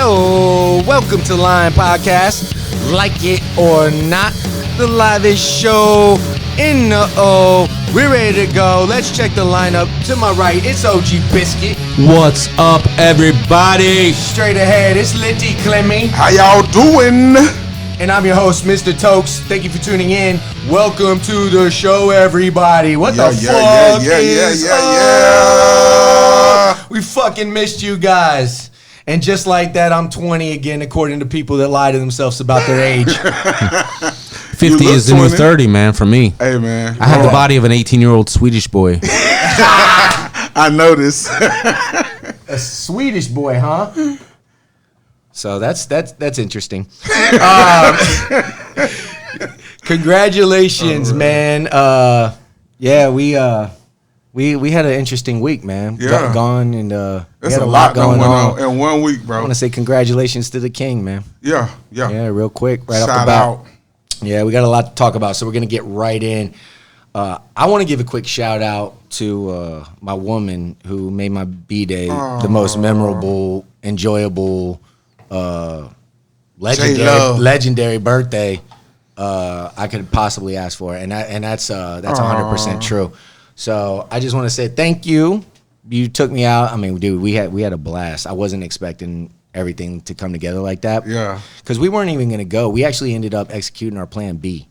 Yo, welcome to Line Podcast. Like it or not, the livest show in the O. We're ready to go. Let's check the lineup. To my right, it's OG Biscuit. What's up, everybody? Straight ahead, it's Litty Clemmy. How y'all doing? And I'm your host, Mr. Tokes. Thank you for tuning in. Welcome to the show, everybody. What the fuck is up? We fucking missed you guys. And just like that, I'm 20 again, according to people that lie to themselves about their age. 50 is the new 30, man, for me. Hey, man. I have the body of an 18-year-old Swedish boy. I noticed. A Swedish boy, huh? So that's interesting. Congratulations, man. Yeah, we had an interesting week, man. Yeah. Gone and There's a lot going on in 1 week, bro. I want to say congratulations to the King, man. Yeah. Yeah, real quick, right off the Shout bat. out. Yeah, we got a lot to talk about, so we're gonna get right in. I want to give a quick shout out to my woman who made my B-Day the most memorable, enjoyable, legendary birthday I could possibly ask for, and that's 100% true. So I just want to say thank you. You took me out. I mean, dude, we had a blast. I wasn't expecting everything to come together like that. Yeah. Because we weren't even going to go. We actually ended up executing our plan B.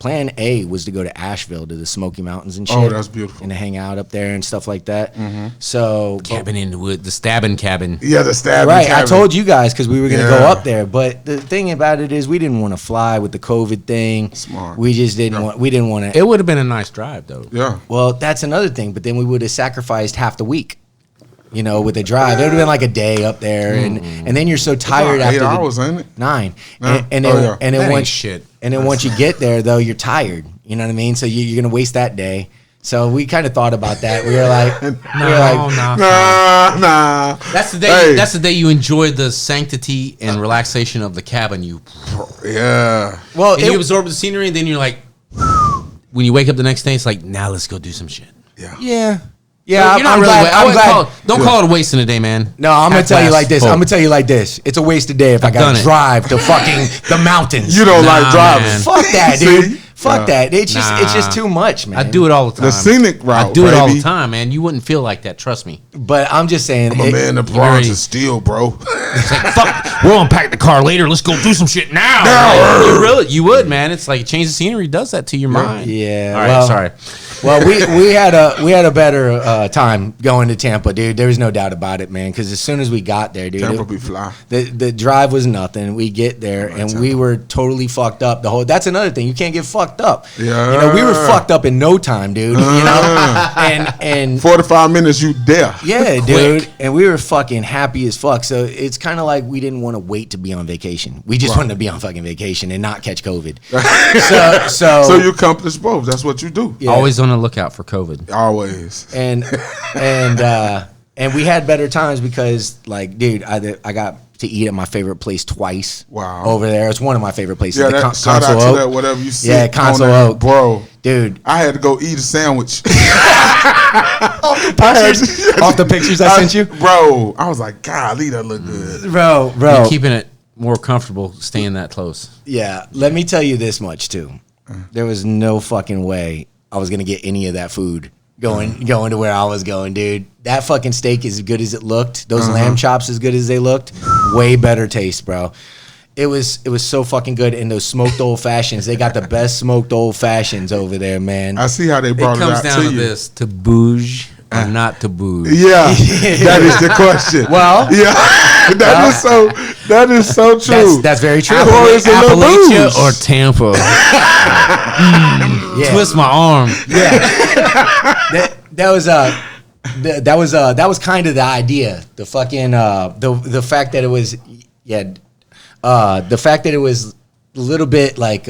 Plan A was to go to Asheville to the Smoky Mountains and shit. Oh, that's beautiful. And to hang out up there and stuff like that. So Cabin in the wood, the stabbing cabin. Yeah, the stabbing right, cabin. I told you guys because we were going to go up there. But the thing about it is we didn't want to fly with the COVID thing. Smart. We just didn't want. We didn't want to. It would have been a nice drive, though. Yeah. Well, that's another thing. But then we would have sacrificed half the week. You know, with the drive, it would have been like a day up there, and then you're so tired after 8 hours, ain't it? 9, Yeah. and That then ain't once shit. and then once you get there, though, you're tired. You know what I mean? So you're gonna waste that day. So we kind of thought about that. We were like, Nah. That's the day. Hey. That's the day you enjoy the sanctity and relaxation of the cabin. Yeah. well, And you absorb the scenery, and then you're like, when you wake up the next day, it's like, now let's go do some shit. Yeah. yeah. You're not I'm really. glad. I'm glad. Don't call it a waste in a day, man. No, I'm gonna Half tell you glass like this. full. I'm gonna tell you like this. It's a wasted day if I I've done gotta it. drive to fucking the mountains. You don't Nah, like driving. man. Fuck that, dude. See? Fuck that. It's just Nah. too much, man. I do it all the time. The scenic route, I do it all the baby. time, man. You wouldn't feel like that. Trust me. But I'm just saying. I'm a man, the Bronx is steel, bro. It's like, fuck, we'll unpack the car later. Let's go do some shit now. Now. You would, man. It's like change the scenery does that to your mind. Yeah. All right, well, sorry. Well, we had a better time going to Tampa, dude. There was no doubt about it, man. Because as soon as we got there, dude, Tampa be fly. the drive was nothing. We get there and we were totally fucked up. That's another thing. You can't get fucked up. Yeah. You know, we were fucked up in no time, dude. You know, and 45 minutes, you there. yeah, dude. And we were fucking happy as fuck. So it's kind of like we didn't want to wait to be on vacation. We just wanted to be on fucking vacation and not catch COVID. So you accomplish both. That's what you do. Yeah. Always on the lookout for COVID. Always. and we had better times because, like, dude, I got to eat at my favorite place twice. Wow. Over there, it's one of my favorite places. Yeah, the that, shout out to that, whatever you see. Yeah, Console Oak, bro. Dude, I had to go eat a sandwich. off the pictures I sent you, bro. I was like, golly, that look good, bro. You're keeping it more comfortable staying that close. Yeah, let me tell you this much too. There was no fucking way I was gonna get any of that food going to where I was going, dude. That fucking steak is as good as it looked. Those lamb chops as good as they looked. Way better taste, bro. It was so fucking good. And those smoked old fashions, they got the best smoked old fashions over there, man. I see how they brought It it, comes out down to to you. this: to bouge or not to bouge. Yeah, that is the question. Well, yeah, that is so true. That's very true. Appalachia or Tampa? Yeah. Twist my arm. Yeah, that was kind of the idea. The fucking the fact that it was the fact that it was a little bit like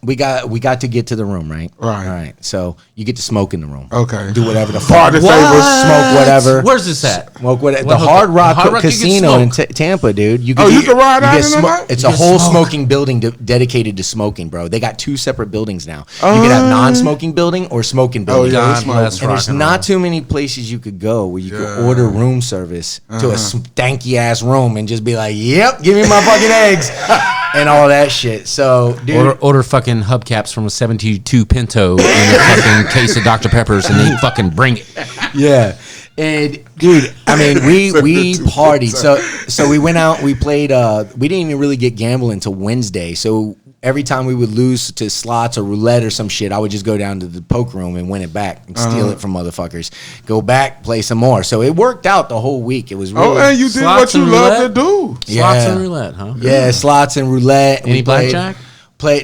we got to get to the room, right? Right. All right. So you get to smoke in the room. Okay. Do whatever the Party fuck. favors. Smoke whatever. Where's this at? Smoke whatever. What The hotel? Hard Rock, Hard Rock, you get Casino in smoke. Tampa, dude. You can ride out in the night? It's You a can whole smoke. smoking building dedicated to smoking, bro. They got 2 separate buildings now. You could have non-smoking building or smoking building. yeah, God bless And there's rock and not roll. too many places you could go where you could order room service to a stanky ass room and just be like, "Yep, give me my fucking eggs," and all that shit. So, dude, Order fucking hubcaps from a 72 Pinto and a fucking case of Dr. Peppers, and they fucking bring it. yeah. And dude, I mean, we partied. So we went out. We played. We didn't even really get gambling until Wednesday. So every time we would lose to slots or roulette or some shit, I would just go down to the poker room and win it back and steal it from motherfuckers. Go back, play some more. So it worked out the whole week. It was really. Oh, and you did Slots what you and love roulette? to do. Slots and roulette, huh? Yeah, slots and roulette. Any We played- blackjack?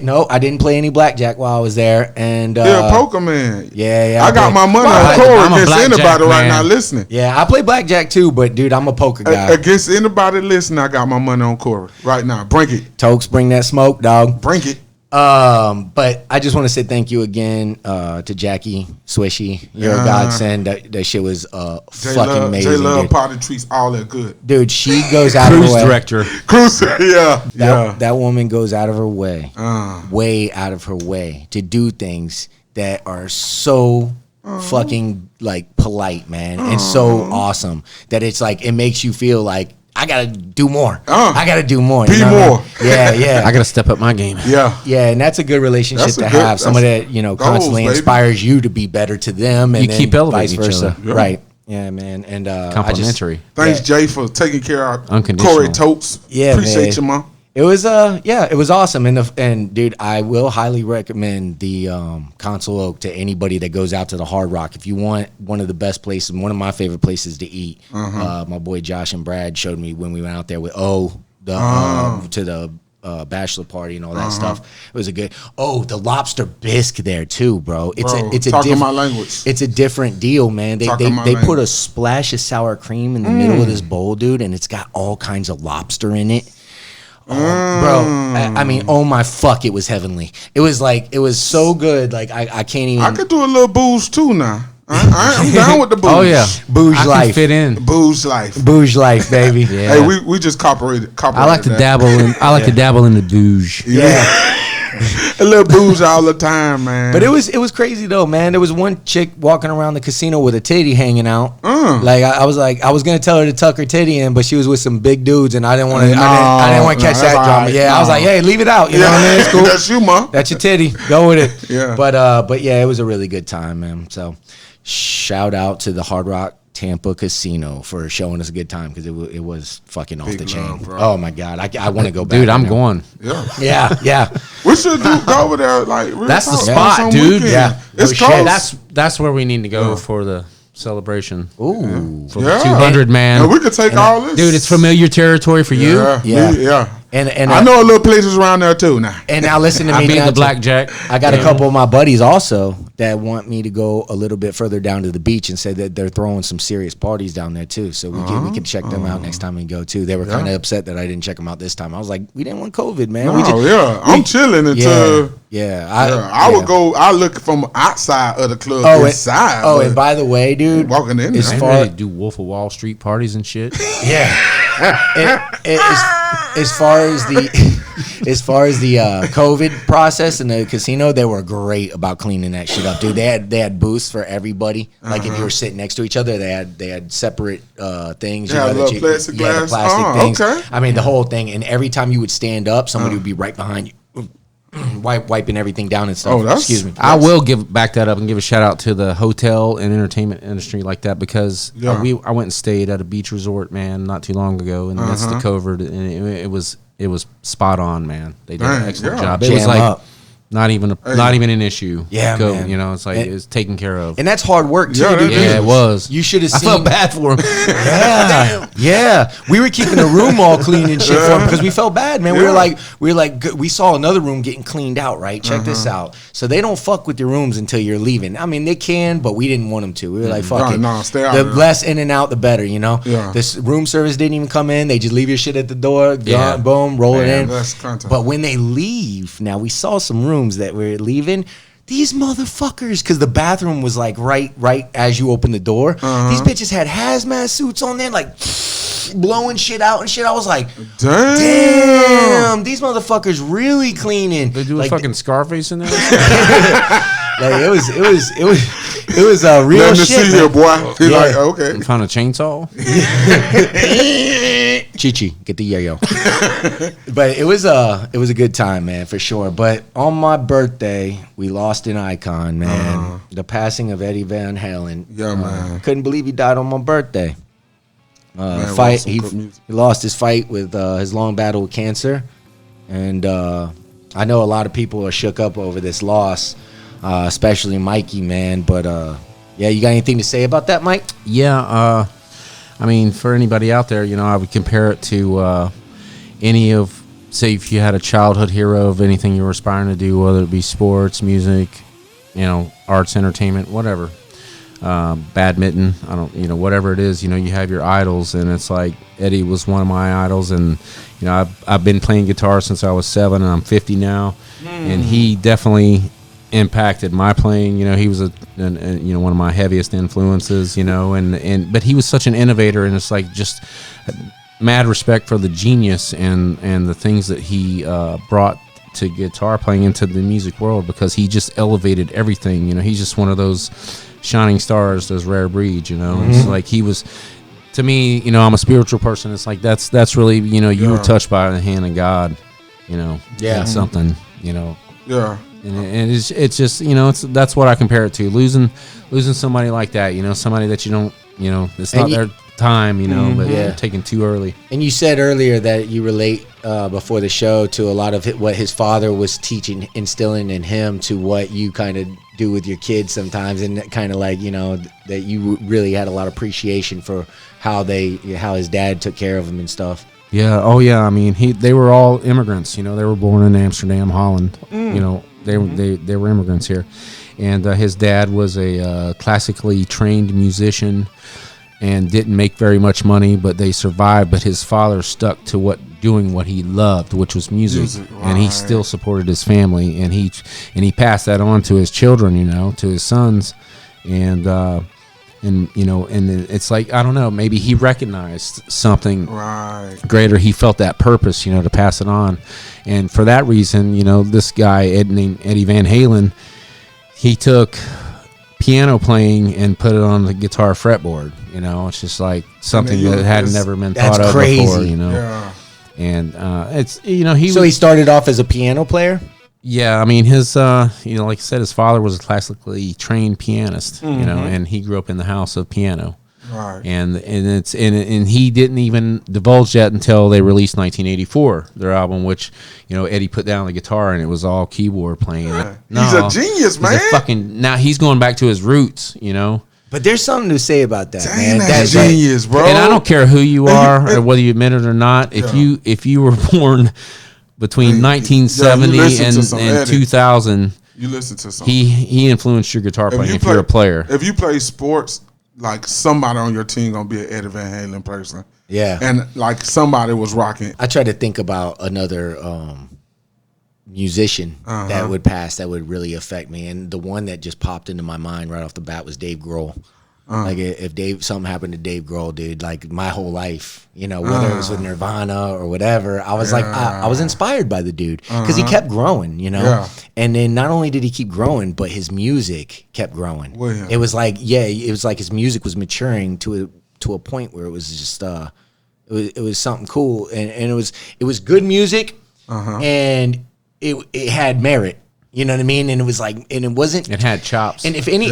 No, I didn't play any blackjack while I was there. And Yeah, poker man. Yeah. I got my money Well, on Corey I'm a against blackjack anybody right man. now listening. Yeah, I play blackjack too, but dude, I'm a poker guy. Against anybody listening, I got my money on Corey right now. Bring it. Tokes, bring that smoke, dog. Bring it. But I just want to say thank you again to Jackie Swishy. You're a godsend. That shit was fucking amazing. J-Love Dude. party treats all that good. Dude, she goes out of her Cruise way. director. Cruiser, yeah. That woman goes out of her way, way out of her way to do things that are so fucking like polite, man, and so awesome that it's like it makes you feel like I gotta do more. I gotta do more. Be you know what I more. mean? Yeah, yeah. I got to step up my game. Yeah. Yeah, and that's a good relationship That's a to good- have. Someone that's that, you know, goals, constantly baby. inspires you to be better to them, and You then keep elevating vice each versa. other. Yeah. Right. Yeah, man. And Complimentary. Thanks, Jay, for taking care of Unconditional. Corey Totes. Yeah, Appreciate man. you, man. It was it was awesome. And dude, I will highly recommend the Console Oak to anybody that goes out to the Hard Rock. If you want one of the best places, one of my favorite places to eat. My boy Josh and Brad showed me when we went out there with to the bachelor party and all that stuff. It was a good. The lobster bisque there too, bro. It's a talking different my language. It's a different deal, man. They Talking my put a language. splash of sour cream in the middle of this bowl, dude, and it's got all kinds of lobster in it. Bro, I mean, oh my fuck, it was heavenly. It was so good. Like I can't even. I could do a little booze too now. I'm down with the booze. Oh, yeah. Bouge I can life. fit in. Booze life. Bouge life, baby. Yeah. Hey, we just cooperated. I like to that. dabble in. I like to dabble in the bouge. Yeah. A little booze all the time, man. But it was crazy though, man. There was one chick walking around the casino with a titty hanging out. Like I was gonna tell her to tuck her titty in, but she was with some big dudes, and I didn't want to. I didn't want to catch no, that that's drama. all right. Yeah, I was No. like, hey, leave it out. You know what I mean? It's cool. That's you, ma. That's your titty. Go with it. Yeah. But yeah, it was a really good time, man. So shout out to the Hard Rock Tampa Casino for showing us a good time because it was fucking off Big the chain. love, bro. Oh my god, I want to go back. Dude, I'm now. going. Yeah. Yeah. We should go over there, like, real That's the talk, spot, some dude. weekend. Yeah. It's No close. shit. That's where we need to go for the celebration. Ooh. For the 200 man. And we could take all this. Dude, it's familiar territory for you. Yeah. Yeah. And I know a little places around there too now. And now listen to I me. beat now, the too. blackjack. I got a couple of my buddies also that want me to go a little bit further down to the beach and said that they're throwing some serious parties down there too. So we can check them out next time we go too. They were kind of upset that I didn't check them out this time. I was like, we didn't want COVID, man. I'm chilling until. I would go. I look from outside of the club inside. And by the way, dude, walking in as there. far Ready to do Wolf of Wall Street parties and shit. As far as the COVID process in the casino, they were great about cleaning that shit up, dude. They had booths for everybody. Like if you were sitting next to each other, they had separate things. Yeah, that little plastic the glass. plastic things. Okay. I mean, the whole thing. And every time you would stand up, somebody would be right behind you. Wiping everything down and stuff. Excuse me. I will back that up and give a shout out to the hotel and entertainment industry like that because I went and stayed at a beach resort, man, not too long ago in the midst of COVID, and it was spot on, man. They did an excellent job. It was Jam like up. not even an issue. Yeah, man. You know, it's like it's taken care of. And that's hard work too, dude. Yeah, it was. You should have I seen. felt bad for him. Yeah. We were keeping the room all clean and shit for him because we felt bad, man. We were like, we saw another room getting cleaned out, right? Check this out. So they don't fuck with your rooms until you're leaving. I mean, they can, but we didn't want them to. We were like, fuck it. No, stay out The of there. less in and out, the better, you know? Yeah. This room service didn't even come in. They just leave your shit at the door, Yeah. boom, roll it in. That's content. But when they leave, now we saw some rooms rooms that were leaving. These motherfuckers, because the bathroom was like right as you open the door. These bitches had hazmat suits on there, like blowing shit out and shit. I was like, damn, these motherfuckers really cleaning. They do like, a fucking Scarface in there. Like it was real Let me shit. See here, boy. He's like, okay. And found a chainsaw. Chi-chi, get the yo-yo. But it was a good time, man, for sure. But on my birthday, we lost an icon, man. The passing of Eddie Van Halen. Yeah, man. Couldn't believe he died on my birthday. Man, he lost his fight with his long battle with cancer, and I know a lot of people are shook up over this loss, especially Mikey, man. But yeah, you got anything to say about that, Mike? Yeah, I mean, for anybody out there, I would compare it to any of, say, if you had a childhood hero of anything you were aspiring to do, whether it be sports, music, arts, entertainment, whatever. Badminton, whatever it is, you have your idols, and it's like Eddie was one of my idols, and I've been playing guitar since I was 7, and I'm 50 now, and he definitely impacted my playing. He was one of my heaviest influences, but he was such an innovator, and it's like just mad respect for the genius and the things that he brought to guitar playing into the music world, because he just elevated everything. He's just one of those shining stars, those rare breeds. It's like he was, to me, I'm a spiritual person. It's like that's really, you were touched by the hand of God, that's something, Yeah. And it's just, that's what I compare it to. Losing somebody like that, somebody that you don't, it's not their time, but taken too early. And you said earlier that you relate before the show to a lot of what his father was teaching, instilling in him, to what you kind of do with your kids sometimes, and kind of like, that you really had a lot of appreciation for how his dad took care of him and stuff. Yeah. Oh yeah. I mean, they were all immigrants. They were born in Amsterdam, Holland. They were immigrants here, and his dad was a classically trained musician, and didn't make very much money, but they survived. But his father stuck to doing what he loved, which was music, right. And he still supported his family, and he passed that on to his children, to his sons, and it's like, I don't know, maybe he recognized something greater. He felt that purpose, to pass it on, and for that reason, this guy named Eddie Van Halen, he took piano playing and put it on the guitar fretboard. It's just like something that had never been thought of before. Yeah. And it's he started off as a piano player. Yeah, I mean, his like I said, his father was a classically trained pianist. And he grew up in the house of piano. Right. And he didn't even divulge that until they released 1984, their album, which Eddie put down the guitar and it was all keyboard playing. Yeah. He's a genius, man. Now he's going back to his roots, But there's something to say about that, man. That's genius, bro. And I don't care who you are or whether you admit it or not. If you were born between 1970 and 2000, you listen to something. He influenced your guitar playing. If you're a player, if you play sports, like somebody on your team gonna be an Eddie Van Halen person. Yeah, and like somebody was rocking. I try to think about another musician that would pass that would really affect me, and the one that just popped into my mind right off the bat was Dave Grohl. Like if something happened to Dave Grohl, dude, like my whole life, whether it was with Nirvana or whatever, I was like, I was inspired by the dude because he kept growing, and then not only did he keep growing, but his music kept growing. Well, it was like, his music was maturing to a point where it was just, it was something cool, and it was good music, and it had merit. You know what I mean? And it was like, and it wasn't. It had chops. And if and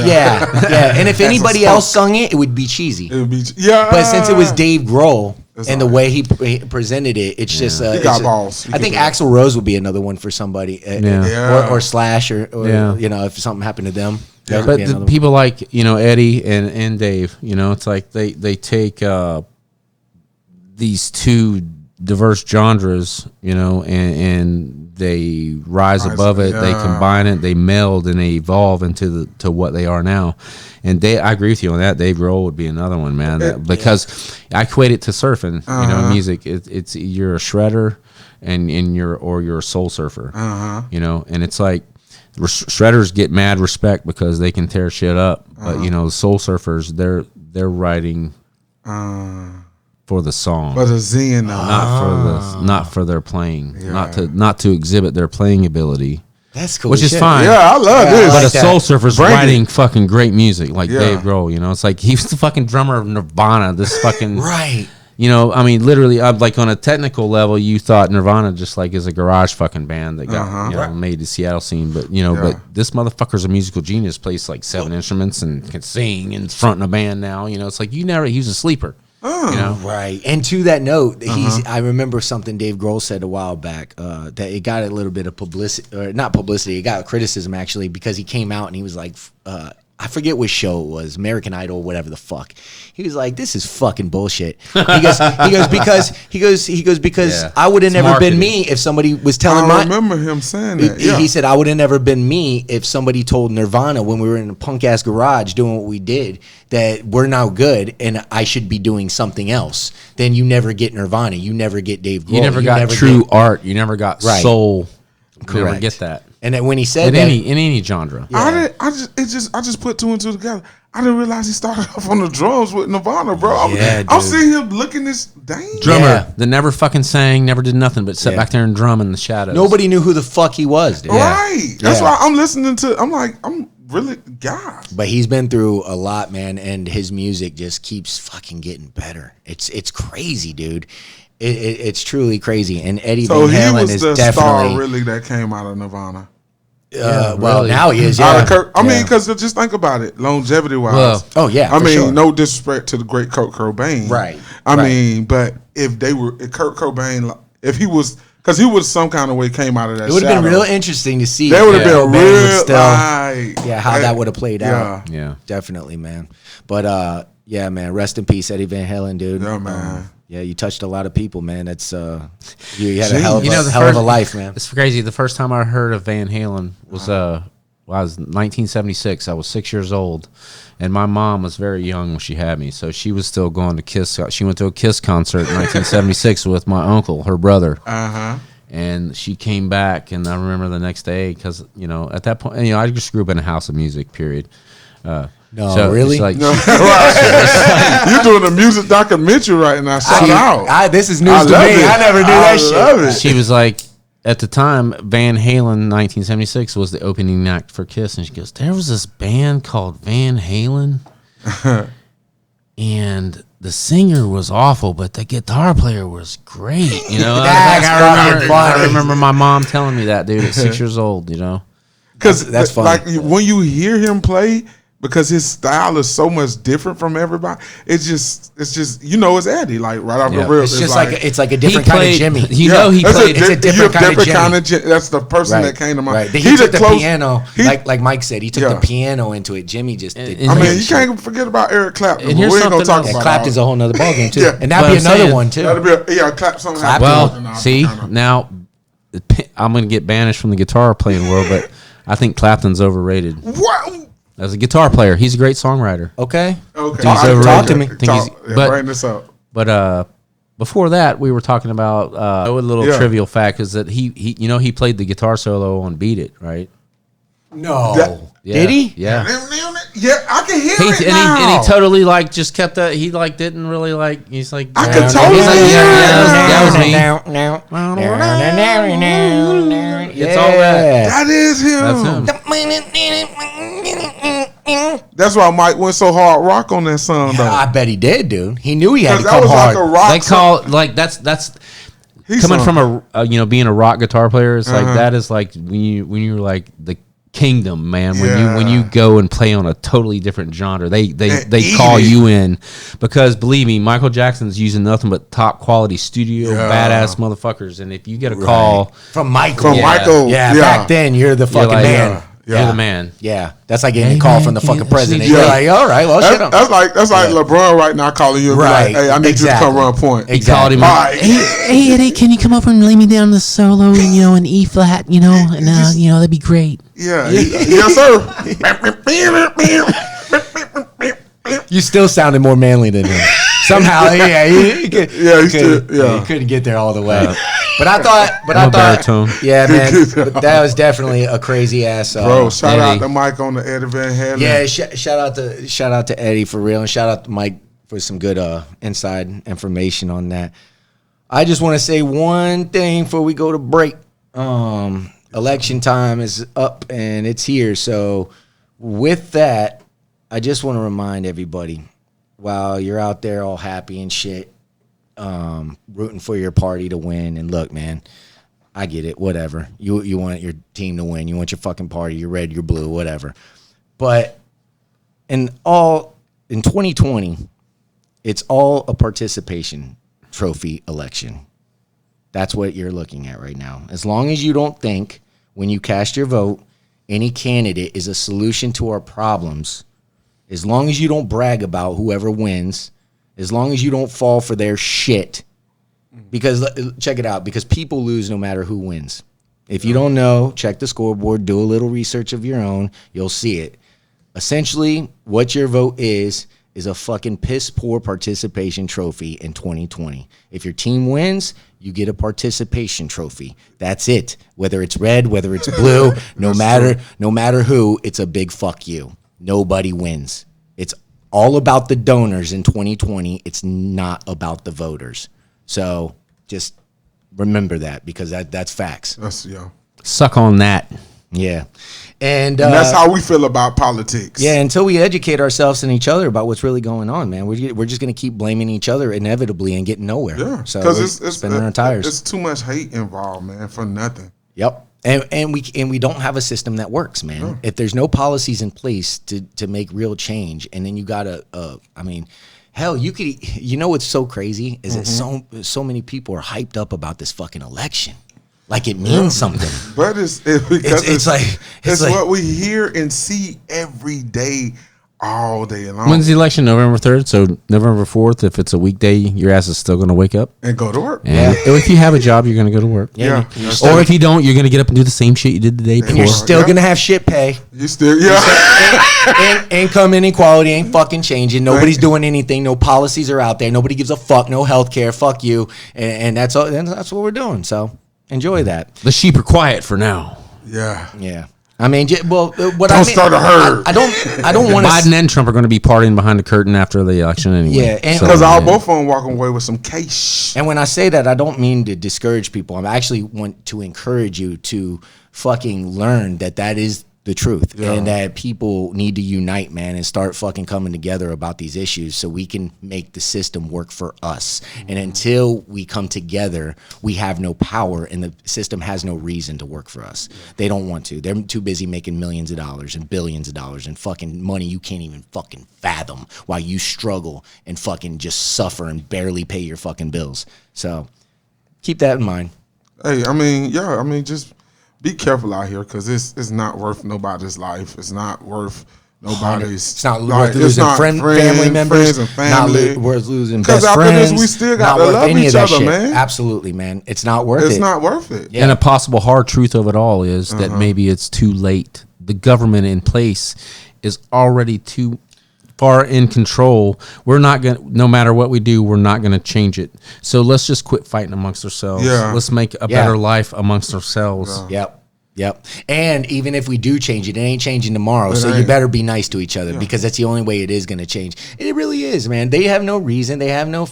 if anybody else sung it, it would be cheesy. It would be, But since it was Dave Grohl and the way he presented it, it's just. He got balls. I think Axl Rose would be another one for somebody, or Slash, or if something happened to them. Yeah. But the people like Eddie and Dave, it's like they take these two diverse genres, and they rise above it. They combine it, they meld, and they evolve into what they are now. And I agree with you on that. Dave Grohl would be another one, man, because I equate it to surfing. Music. It's you're a shredder, and you're a soul surfer. And it's like Shredders get mad respect because they can tear shit up, but the Soul Surfers, they're writing for the song, for the zen, not for their playing, not to exhibit their playing ability. That's cool, which is fine. Yeah, I love this. But a Soul Surfer's writing fucking great music, like Dave Grohl. It's like he was the fucking drummer of Nirvana. This fucking right. I mean, literally, like on a technical level, you thought Nirvana just like is a garage fucking band that got made the Seattle scene, but but this motherfucker's a musical genius, plays like 7 instruments and can sing and fronting a band now. It's like he was a sleeper. Right. And to that note, I remember something Dave Grohl said a while back that it got a little bit of publicity, or not publicity, it got criticism actually, because he came out and he was like, I forget which show it was, American Idol, whatever the fuck. He was like, "This is fucking bullshit." He goes because I would have never been me if somebody was telling I remember him saying that. He said, "I would have never been me if somebody told Nirvana when we were in a punk ass garage doing what we did that we're now good and I should be doing something else." Then you never get Nirvana, you never get Dave Grohl, you never got true art, you never got soul. You never get that. And then when he said that, in any genre, I just put 2 and 2 together. I didn't realize he started off on the drums with Nirvana, bro. I'm seeing him looking this drummer that never fucking sang, never did nothing but sat back there and drum in the shadows. Nobody knew who the fuck he was, dude. Right. That's why I'm listening to. I'm like, I'm really God. But he's been through a lot, man, and his music just keeps fucking getting better. It's crazy, dude. It's truly crazy. And Eddie Van Halen is definitely star really that came out of Nirvana. Well, really. Now he is. I mean, because just think about it, longevity wise. Oh yeah. I mean, no disrespect to the great Kurt Cobain. Right. I mean, but if Kurt Cobain, if he was, because he was some kind of way came out of that. It would have been real interesting to see. That would have been real. How that would have played out. Yeah. Definitely, man. But yeah, man. Rest in peace, Eddie Van Halen, dude. Yeah, man. Yeah, you touched a lot of people, man. That's you had a hell of a life, man. It's crazy. The first time I heard of Van Halen was I was 1976. I was 6 years old, and my mom was very young when she had me, so she was still going to Kiss. She went to a Kiss concert in 1976 with my uncle, her brother. And she came back, and I remember the next day because at that point, I just grew up in a house of music. Period. No, so really? Like, no, you're doing a music documentary right now. Shout out. This is news to me. I never knew that shit. She was like, at the time, Van Halen 1976 was the opening act for Kiss. And she goes, there was this band called Van Halen. And the singer was awful, but the guitar player was great. I remember my mom telling me that, dude, at 6 years old, Because that's funny. Like when you hear him play, because his style is so much different from everybody, it's just it's Eddie, like right off the rip. It's just like it's like a different kind of Jimmy. He played. It's a different kind of Jimmy. That's the person that came to mind. Right. He took the piano, like Mike said. He took the piano into it. Jimmy just did. I mean, you can't forget about Eric Clapton. And we ain't gonna talk about Clapton's a whole nother ballgame too, and that'd be another one too. That'd be Clapton. Well, see now, I'm gonna get banished from the guitar playing world, but I think Clapton's overrated. What? As a guitar player, he's a great songwriter. Okay. Talk to me. Bring this up. But before that, we were talking about a little trivial fact is that he played the guitar solo on "Beat It," right? No. Did he? Yeah. Yeah, I can hear it now. And he totally like just kept that. He like didn't really like. He's like I can totally hear it. That was me. It's all that. That is him. That's why Mike went so hard rock on that song, though. I bet he did, dude. He knew he had to come was hard. Like a rock they call like that's coming from being a rock guitar player. It's like that is like when you're like the kingdom, man. When you go and play on a totally different genre, they call you in because believe me, Michael Jackson's using nothing but top quality studio badass motherfuckers. And if you get a call from Michael, back then you're the fucking man. You're the man. Yeah, that's like getting a call from the fucking president. You're like, all right, well, shit. That's like LeBron right now calling you and be like, hey, I need you to come run point. Exactly. Hey, Eddie, can you come over and lay me down the solo, in E flat, and that'd be great. Yeah. Yes, sir. You still sounded more manly than him. Somehow, he couldn't get there all the way. But I thought, baritone. yeah, man, but that was definitely a crazy ass. Bro, shout out to Mike on the Eddie Van Halen. Yeah, shout out to Eddie for real, and shout out to Mike for some good inside information on that. I just want to say one thing before we go to break. Election time is up and it's here. So with that, I just want to remind everybody, while you're out there all happy and shit, rooting for your party to win. And look, man, I get it. Whatever. You want your team to win. You want your fucking party. You're red, you're blue, whatever. But in 2020, it's all a participation trophy election. That's what you're looking at right now. As long as you don't think when you cast your vote, any candidate is a solution to our problems, as long as you don't brag about whoever wins, as long as you don't fall for their shit, because check it out, because people lose no matter who wins. If you don't know, check the scoreboard, do a little research of your own, you'll see it. Essentially, what your vote is a fucking piss poor participation trophy in 2020. If your team wins, you get a participation trophy. That's it. Whether it's red, whether it's blue, no matter who, it's a big fuck you. Nobody wins. It's all about the donors in 2020. It's not about the voters. So just remember that, because that's facts. Suck on that. Yeah. And that's how we feel about politics. Yeah, until we educate ourselves and each other about what's really going on, man. We're just going to keep blaming each other inevitably and getting nowhere. Yeah, so because it's spinning our tires. It's too much hate involved, man, for nothing. Yep. And we don't have a system that works, man. Yeah. If there's no policies in place to make real change, and then you got hell, you know what's so crazy is that so many people are hyped up about this fucking election. Like it means something. But it's what we hear and see every day, all day long. When's the election? November 3rd. So November 4th, if it's a weekday, your ass is still going to wake up and go to work. And if you have a job, you're going to go to work. Yeah. Or if you don't, you're going to get up and do the same shit you did the day before. You're still going to have shit pay. You still, income inequality ain't fucking changing. Nobody's doing anything. No policies are out there. Nobody gives a fuck. No health care. Fuck you. And that's all. And that's what we're doing. So enjoy that. The sheep are quiet for now. Yeah. I mean, what don't start a herd. I don't want to. Biden and Trump are going to be partying behind the curtain after the election anyway. Yeah, because both of them walking away with some cash. And when I say that, I don't mean to discourage people. I actually want to encourage you to fucking learn that is the truth, and that people need to unite, man, and start fucking coming together about these issues so we can make the system work for us. And until we come together, we have no power, and the system has no reason to work for us. They don't want to. They're too busy making millions of dollars and billions of dollars and fucking money you can't even fucking fathom, while you struggle and fucking just suffer and barely pay your fucking bills. So keep that in mind. Hey, I mean, just be careful out here, because it's not worth nobody's life. It's not worth nobody's. It's not worth losing family members. And family. Not worth losing best friends. Because after this, we still got to love each other, man. Absolutely, man. It's not worth it. It's not worth it. Yeah. And a possible hard truth of it all is that maybe it's too late. The government in place is already too far in control. We're not going to, no matter what we do, we're not going to change it. So let's just quit fighting amongst ourselves. Yeah. Let's make a better life amongst ourselves. Yeah. Yep. And even if we do change it, it ain't changing tomorrow. So you better be nice to each other, because that's the only way it is going to change. It really is, man. They have no reason. They have no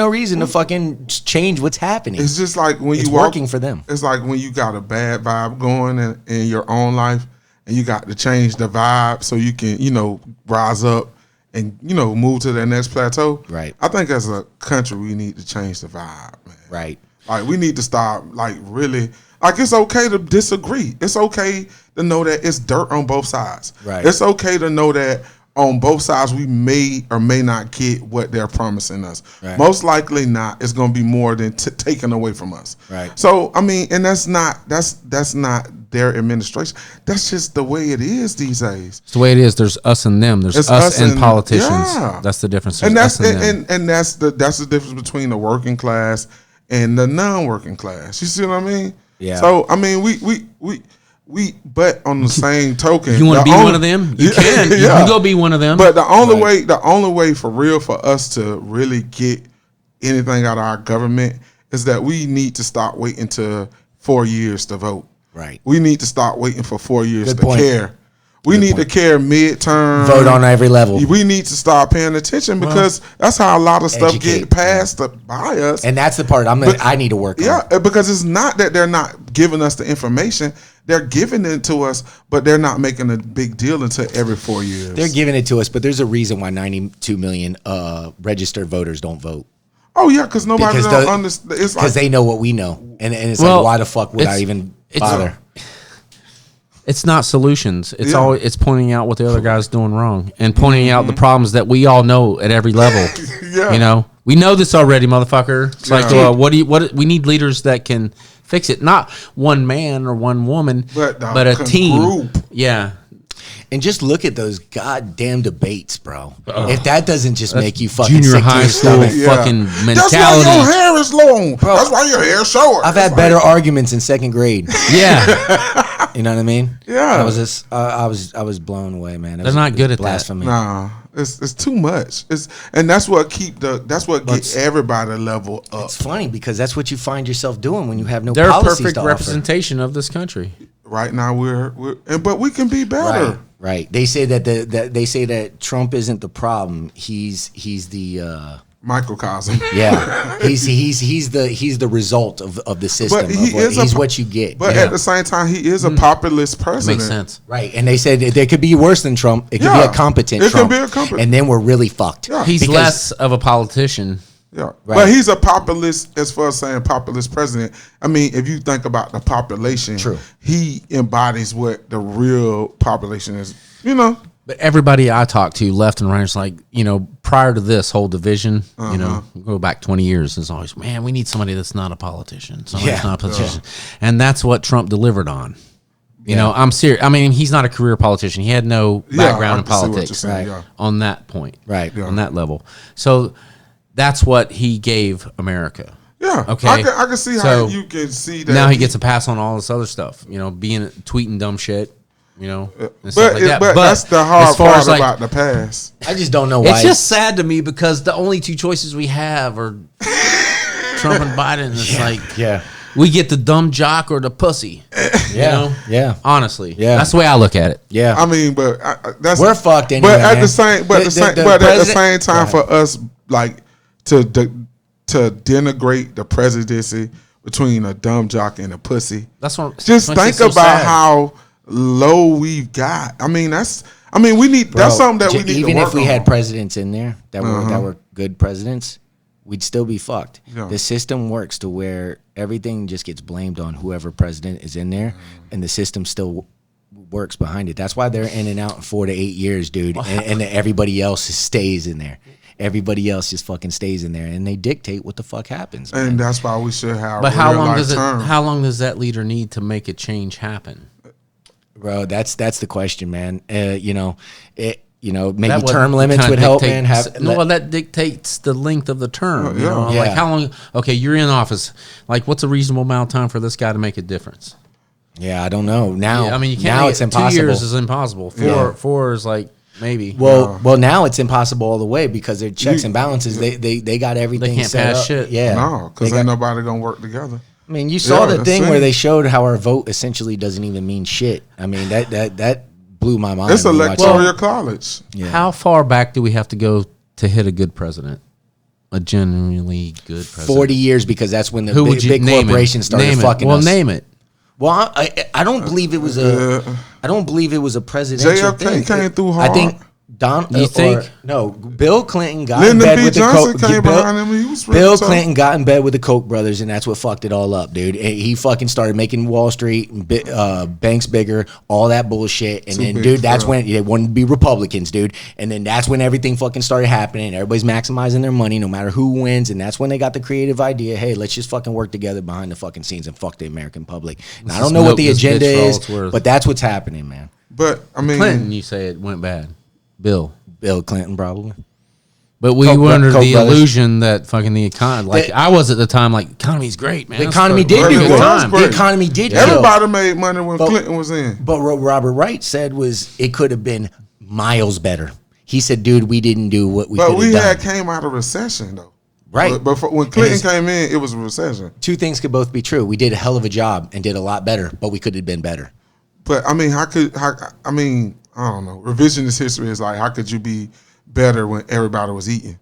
reason to fucking change what's happening. It's just like when it's working for them. It's like when you got a bad vibe going in your own life, and you got to change the vibe so you can, rise up and, move to the next plateau. Right. I think as a country, we need to change the vibe, man. Right. Like, we need to stop, really, it's okay to disagree. It's okay to know that it's dirt on both sides. Right. It's okay to know that on both sides we may or may not get what they're promising us. Right. Most likely not. It's going to be more than taken away from us. Right. So, and that's not their administration. That's just the way it is these days. It's the way it is. There's us and them. There's us and politicians. Yeah. That's the difference. And that's the difference between the working class and the non-working class. You see what I mean? Yeah. So we but on the same token, you want to be one of them? You can. You can go be one of them. But the only way for real for us to really get anything out of our government is that we need to stop waiting to 4 years to vote. Right. We need to stop waiting for 4 years Good to point. care. We need to care midterm. Vote on every level. We need to start paying attention because that's how a lot of stuff Educate, get passed by us. And that's the part I need to work on. Yeah, because it's not that they're not giving us the information. They're giving it to us, but they're not making a big deal until every 4 years. They're giving it to us, but there's a reason why 92 million registered voters don't vote. Oh, yeah, because nobody don't understand. It's Because they know what we know. And it's like, why the fuck would I even bother? It's not solutions. It's always it's pointing out what the other guy's doing wrong and pointing out the problems that we all know at every level. Yeah. You know, we know this already, motherfucker. It's like, what we need leaders that can fix it. Not one man or one woman, but a team. Group. Yeah. And just look at those goddamn debates, bro. If that doesn't just make you fucking junior sick high to your school stomach. fucking mentality. That's why your hair is long. Bro, that's why your hair is short. I've had better arguments in second grade. Yeah. You know what I mean? Yeah. I was blown away, man. They're not good at blasphemy. Nah, it's too much. That's what gets everybody level up. It's funny because that's what you find yourself doing when you have no They're a policies perfect to offer. representation of this country. Right now but we can be better. Right. They say that Trump isn't the problem. He's the Microcosm. yeah. He's the result of the system. But He's what you get. But at the same time, he is a populist president. Makes sense. Right. And they said there could be worse than Trump. It could be a competent Trump. It could be a competent. And then we're really fucked. Yeah. He's less of a politician. Yeah, Right. but he's a populist as far as saying populist president. I mean, if you think about the population, True. He embodies what the real population is. You know, But everybody I talk to, left and right, is like, prior to this whole division, go back 20 years, it's always, man, we need somebody that's not a politician. Somebody that's not a politician. And that's what Trump delivered on. You know, I'm serious. I mean, he's not a career politician. He had no background in politics saying, on that point, Right. on that level. So that's what he gave America. Yeah. Okay. I can see how you can see that. Now he gets a pass on all this other stuff, tweeting dumb shit. And but stuff like that. But that's the hard part like, about the past. I just don't know why. It's just sad to me because the only two choices we have are Trump and Biden. It's we get the dumb jock or the pussy. Yeah. Honestly, Yeah. That's the way I look at it. Yeah. I mean, but that's we're fucked anyway. But at man. the same, but at the same time, for us, like to denigrate the presidency between a dumb jock and a pussy. That's what. Just think about how low we've got. I mean, we need. Bro, that's something that we need. Even to work if we on. had presidents in there that were good presidents, we'd still be fucked. Yeah. The system works to where everything just gets blamed on whoever president is in there, and the system still works behind it. That's why they're in and out in 4 to 8 years, dude, and everybody else stays in there. Everybody else just fucking stays in there, and they dictate what the fuck happens. Man. And that's why we should have. But how long does that leader need to make a change happen? Bro, that's the question, man. Maybe term limits would help, man. That dictates the length of the term. Like how long? Okay, you're in office. Like, what's a reasonable amount of time for this guy to make a difference? Yeah, I don't know. Now, you can't. Now it's impossible. 2 years is impossible. Four is like maybe. Well, now it's impossible all the way because their checks and balances. They got everything. They can't set pass up. shit. Yeah, no, because ain't nobody gonna work together. I mean, you saw the thing where they showed how our vote essentially doesn't even mean shit. I mean, that blew my mind. It's electoral college. Yeah. How far back do we have to go to hit a good president? A genuinely good president? 40 years, because that's when the big name corporations started fucking us. Well, name it. Well, I don't believe it was I don't believe it was a presidential thing. JFK came through hard. I think You think? No, Bill Clinton got Lyndon in bed B. with Johnson the came behind him. He was Bill Clinton got in bed with the Koch brothers, and that's what fucked it all up, dude. And he fucking started making Wall Street banks bigger, all that bullshit. And then, dude, that's when they wanted to be Republicans, dude. And then that's when everything fucking started happening. Everybody's maximizing their money, no matter who wins. And that's when they got the creative idea, hey, let's just fucking work together behind the fucking scenes and fuck the American public. Now, I don't know what the agenda is, but that's what's happening, man. But I mean, Clinton, you say it went bad. Bill Clinton, probably. But we were under the illusion that fucking the economy, I was at the time, like, economy's great, man. The economy did do good. The economy did. Everybody made money when Clinton was in. But what Robert Wright said was it could have been miles better. He said, dude, we didn't do what we could have done. But we came out of recession, though. Right. But when Clinton came in, it was a recession. Two things could both be true. We did a hell of a job and did a lot better, but we could have been better. But I mean, I don't know. Revisionist history is like, how could you be better when everybody was eating?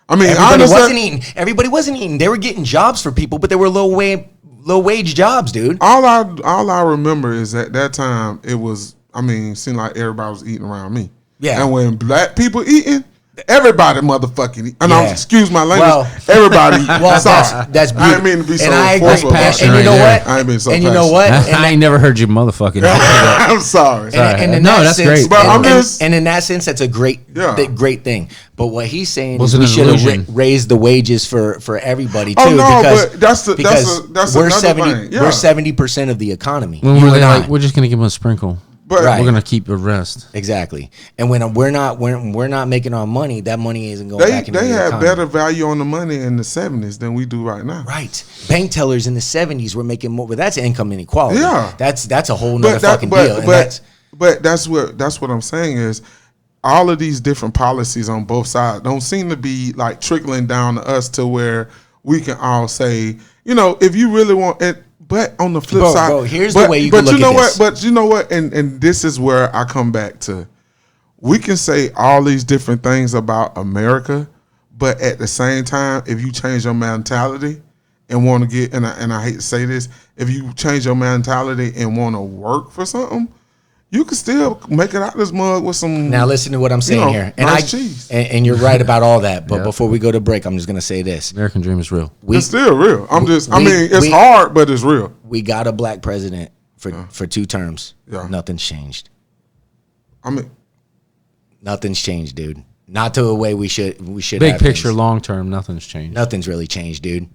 I mean, Everybody wasn't eating. They were getting jobs for people, but they were low wage jobs, dude. All I remember is at that time it was. I mean, it seemed like everybody was eating around me. Yeah. And when black people eating, everybody motherfucking eat. And excuse my language. Well, everybody. That's beautiful. I didn't mean to be so forceful. And you know what? I ain't been so. And you know what? I ain't never heard you motherfucking. I'm sorry. And no, that's great. But and in that sense, that's a great thing. But what he's saying Was is an we should illusion. have raised the wages for everybody too. Oh no, because but that's we're another thing. Yeah. We're 70% of the economy. When You we're and I. like, we're just gonna give them a sprinkle. But Right. We're gonna keep the rest. Exactly. And when we're not making our money, that money isn't going back into the they had economy. better value on the money in the 70s than we do right now. Right. Bank tellers in the 70s were making more, but that's income inequality. Yeah. That's a whole nother fucking deal. But that's what I'm saying is all of these different policies on both sides don't seem to be like trickling down to us to where we can all say, if you really want it. But on the flip side, here's the way you can look at this. But you know what? And this is where I come back to. We can say all these different things about America, but at the same time, if you change your mentality and want to get, and I hate to say this, if you change your mentality and want to work for something, you can still make it out of this mug with some. Now listen to what I'm saying here, and nice cheese. And you're right about all that. But Yeah. before we go to break, I'm just gonna say this: American dream is real. It's still real. It's hard, but it's real. We got a black president for 2 terms. Yeah. Nothing's changed. I mean, Nothing's changed, dude. Not to the way we should. Big have picture, things. long term, nothing's changed. Nothing's really changed, dude.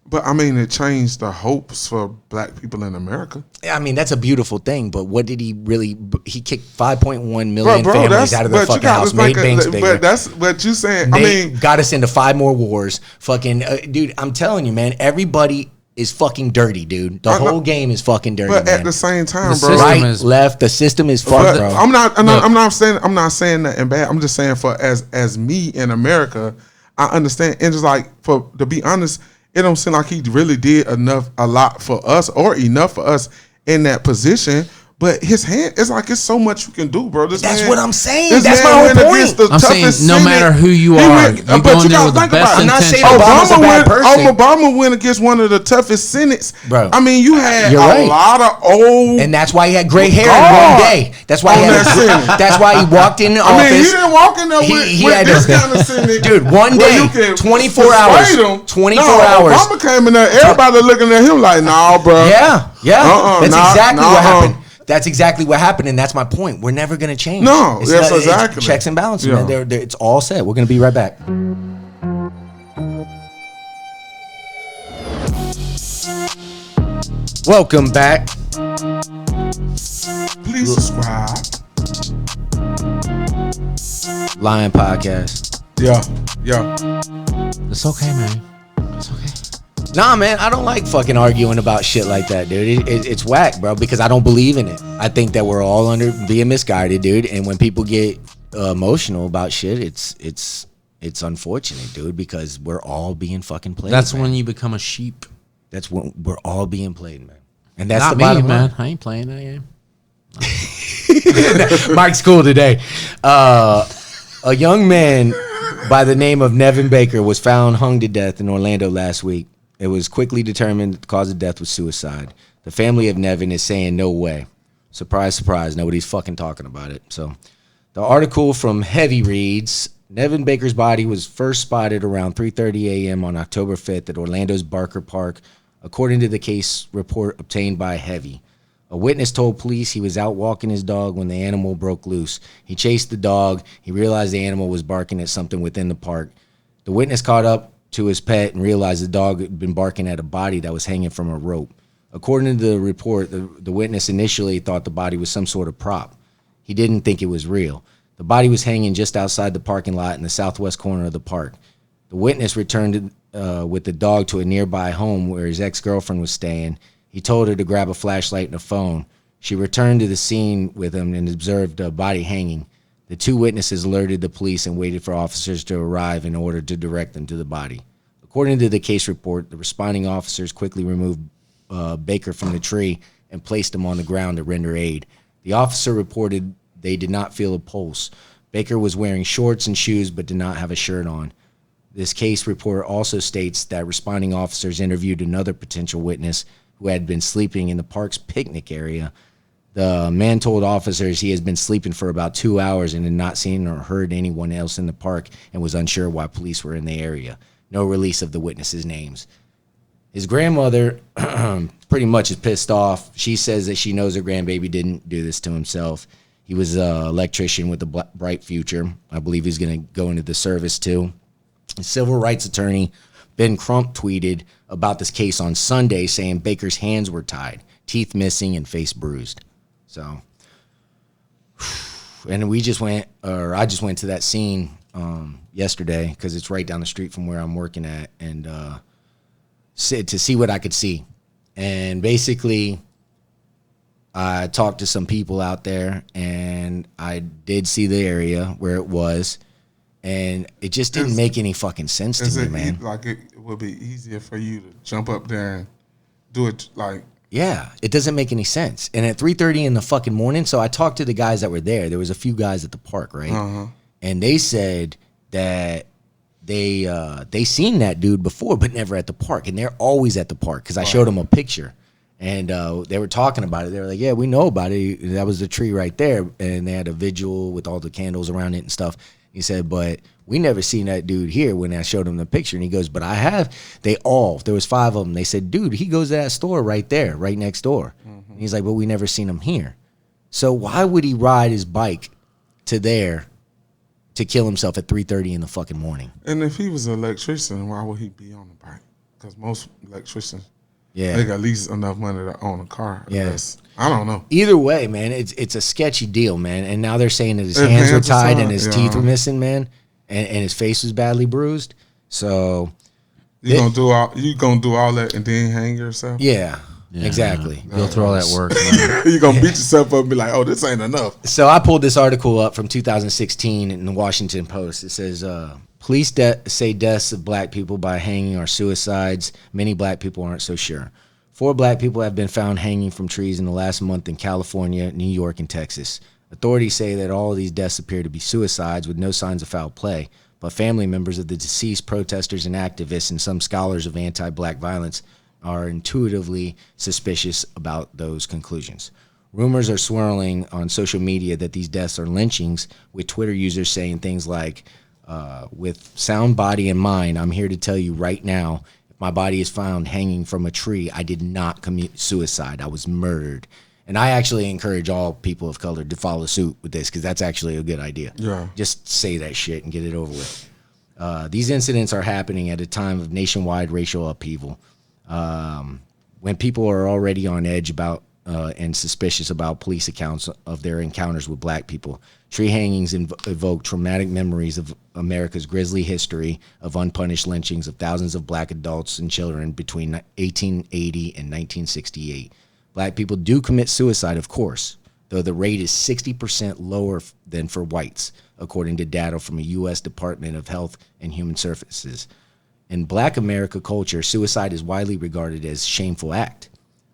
but I mean, it changed the hopes for black people in America. I mean, that's a beautiful thing, but what did he really? He kicked 5.1 million families out of their fucking house, made banks bigger. But that's what you saying. They got us into 5 more wars. Fucking, dude, I'm telling you, man, everybody is fucking dirty, dude. The whole game is fucking dirty, but man. at the same time, The bro, system Right, is- left, the system is fucked, bro. I'm not saying nothing bad. I'm just saying as me in America, I understand. And just like to be honest, it don't seem like he really did a lot for us or enough for us in that position. But his hand, it's like it's so much you can do, bro. That's what I'm saying. That's my whole point. I'm saying no matter who you are, you go in there with the best I'm not saying intentions. Obama's a bad person. Obama went against one of the toughest Senates. Bro. I mean, you had You're right. lot of old. And that's why he had gray hair in God. one day. That's why that's why he walked in the office. I mean, he didn't walk in there with this kind of Senate. Dude, one where day, you can 24 hours. persuade him. 24 No, hours. Obama came in there, everybody looking at him like, nah, bro. Yeah. That's exactly what uh-uh. happened. That's exactly what happened, and that's my point. We're never going to change. No, It's yes, it's exactly. checks and balances, Yeah. man. It's all set. We're going to be right back. Welcome back. Please subscribe. Lion Podcast. Yeah. It's okay, man. It's okay. Nah, man, I don't like fucking arguing about shit like that, dude. It's whack, bro, because I don't believe in it. I think that we're all being misguided, dude. And when people get emotional about shit, it's unfortunate, dude, because we're all being fucking played. That's man. when you become a sheep. That's when we're all being played, man. And that's Not the me, bottom man. line. I ain't playing that game. Mike's cool today. A young man by the name of Nevan Baker was found hung to death in Orlando last week. It was quickly determined that the cause of death was suicide. The family of Nevan is saying no way. Surprise, surprise. Nobody's fucking talking about it. So the article from Heavy reads, Nevan Baker's body was first spotted around 3:30 a.m. on October 5th at Orlando's Barker Park, according to the case report obtained by Heavy. A witness told police he was out walking his dog when the animal broke loose. He chased the dog. He realized the animal was barking at something within the park. The witness caught up to his pet and realized the dog had been barking at a body that was hanging from a rope. According to the report, the witness initially thought the body was some sort of prop. He didn't think it was real. The body was hanging just outside the parking lot in the southwest corner of the park. The witness returned with the dog to a nearby home where his ex-girlfriend was staying. He told her to grab a flashlight and a phone. She returned to the scene with him and observed a body hanging. The 2 witnesses alerted the police and waited for officers to arrive in order to direct them to the body. According to the case report, the responding officers quickly removed Baker from the tree and placed him on the ground to render aid. The officer reported they did not feel a pulse. Baker was wearing shorts and shoes but did not have a shirt on. This case report also states that responding officers interviewed another potential witness who had been sleeping in the park's picnic area. The man told officers he has been sleeping for about 2 hours and had not seen or heard anyone else in the park and was unsure why police were in the area. No release of the witnesses' names. His grandmother pretty much is pissed off. She says that she knows her grandbaby didn't do this to himself. He was an electrician with a bright future. I believe he's going to go into the service too. A civil rights attorney, Ben Crump, tweeted about this case on Sunday, saying Baker's hands were tied, teeth missing, and face bruised. So, and I just went to that scene yesterday because it's right down the street from where I'm working at, and to see what I could see. And basically, I talked to some people out there, and I did see the area where it was, and it just didn't make any fucking sense to me, man. Like it would be easier for you to jump up there and do it, like. Yeah, it doesn't make any sense. And at 3:30 in the fucking morning, so I talked to the guys that were there. There was a few guys at the park, right? Uh-huh. And they said that they seen that dude before, but never at the park. And they're always at the park because I showed them a picture. And they were talking about it. They were like, yeah, we know about it. That was the tree right there. And they had a vigil with all the candles around it and stuff. He said, but we never seen that dude here when I showed him the picture. And he goes, but I have. There was 5 of them. They said, dude, he goes to that store right there, right next door. Mm-hmm. And he's like, but we never seen him here. So why would he ride his bike to there to kill himself at 3:30 in the fucking morning? And if he was an electrician, why would he be on the bike? Because most electricians, they got at least enough money to own a car. Yes. I don't know. Either way, man, it's a sketchy deal, man. And now they're saying that his hands were tied and his teeth were missing, man, and his face was badly bruised. So you gonna do all that and then hang yourself? Yeah. Exactly. Go through all that work. You're going to beat yourself up and be like, oh, this ain't enough. So I pulled this article up from 2016 in the Washington Post. It says, police say deaths of black people by hanging are suicides. Many black people aren't so sure. 4 black people have been found hanging from trees in the last month in California, New York, and Texas. Authorities say that all of these deaths appear to be suicides with no signs of foul play, but family members of the deceased, protesters and activists, and some scholars of anti-black violence are intuitively suspicious about those conclusions. Rumors are swirling on social media that these deaths are lynchings, with Twitter users saying things like, with sound body and mind, I'm here to tell you right now, if my body is found hanging from a tree, I did not commit suicide. I was murdered. And I actually encourage all people of color to follow suit with this because that's actually a good idea. Yeah. Just say that shit and get it over with. These incidents are happening at a time of nationwide racial upheaval. When people are already on edge about and suspicious about police accounts of their encounters with black people, tree hangings evoke traumatic memories of America's grisly history of unpunished lynchings of thousands of black adults and children between 1880 and 1968. Black people do commit suicide, of course, though the rate is 60% lower than for whites, according to data from the U.S. Department of Health and Human Services. In black America culture, suicide is widely regarded as a shameful act.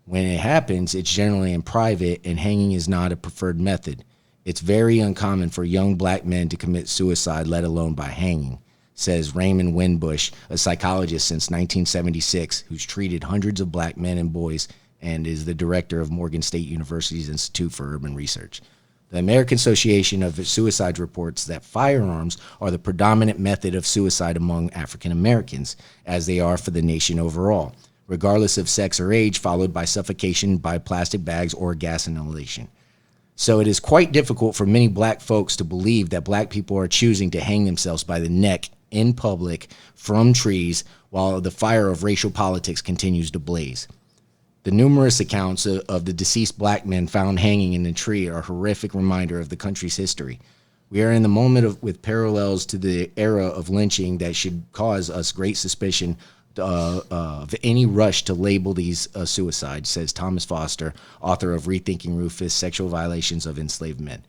When it happens, it's generally in private, and hanging is not a preferred method. It's very uncommon for young black men to commit suicide, let alone by hanging, says Raymond Winbush, a psychologist since 1976 who's treated hundreds of black men and boys and is the director of Morgan State University's Institute for Urban Research. The American Association of Suicides reports that firearms are the predominant method of suicide among African Americans, as they are for the nation overall, regardless of sex or age, followed by suffocation by plastic bags or gas inhalation. So it is quite difficult for many black folks to believe that black people are choosing to hang themselves by the neck in public from trees while the fire of racial politics continues to blaze. The numerous accounts of the deceased black men found hanging in the tree are a horrific reminder of the country's history. We are in the moment with parallels to the era of lynching that should cause us great suspicion of any rush to label these suicides, says Thomas Foster, author of Rethinking Rufus, Sexual Violations of Enslaved Men,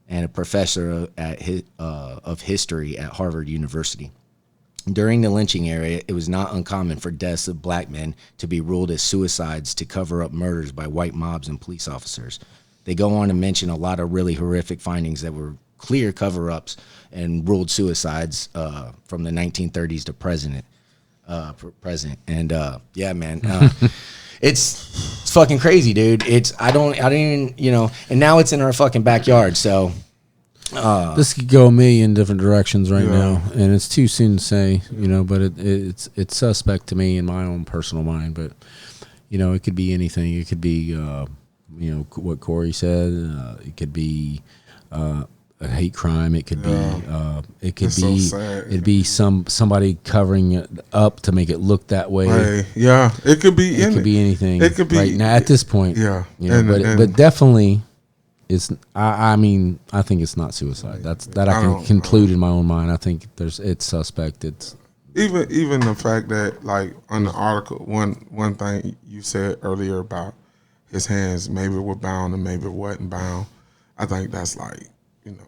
and a professor of history at Harvard University. During the lynching era, it was not uncommon for deaths of black men to be ruled as suicides to cover up murders by white mobs and police officers. They go on to mention a lot of really horrific findings that were clear cover-ups and ruled suicides from the 1930s to present. And yeah, man, it's fucking crazy, dude. I don't even, and now it's in our fucking backyard. So this could go a million different directions right now, and it's too soon to say, but it's suspect to me in my own personal mind. But it could be anything. It could be what Corey said. It could be a hate crime. It could be somebody covering it up to make it look that way. Right. Yeah, it could be. It could be anything. It could be right now at this point. Yeah, but definitely. It's. I mean, I think it's not suicide. I can conclude in my own mind. I think it's suspect. It's even the fact that, like, on the article, one thing you said earlier about his hands maybe were bound and maybe wasn't bound. I think that's like,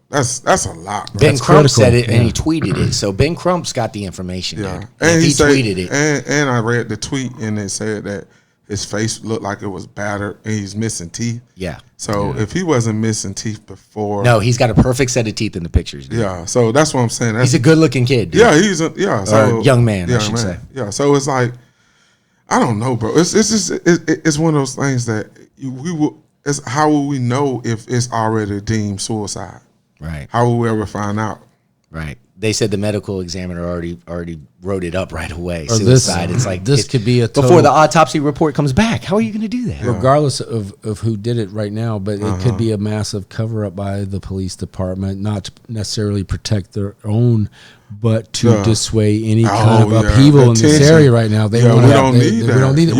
that's a lot. Bro. Ben Crump said it and he tweeted it. So Ben Crump's got the information. Yeah, dude. and he tweeted it. And I read the tweet and it said that his face looked like it was battered and he's missing teeth. Yeah. So if he wasn't missing teeth before, no, he's got a perfect set of teeth in the pictures. Dude. Yeah. So that's what I'm saying. He's a good-looking kid. Dude. Yeah, so young man, I should say. Yeah. So it's like, I don't know, bro. It's just it's one of those things that how will we know if it's already deemed suicide? Right. How will we ever find out? Right. They said the medical examiner already wrote it up right away. Suicide. It's like this could be before the autopsy report comes back. How are you going to do that? Yeah. Regardless of who did it right now, but it could be a massive cover up by the police department, not to necessarily protect their own, but to dissuade any kind of upheaval in this area right now. We don't need it.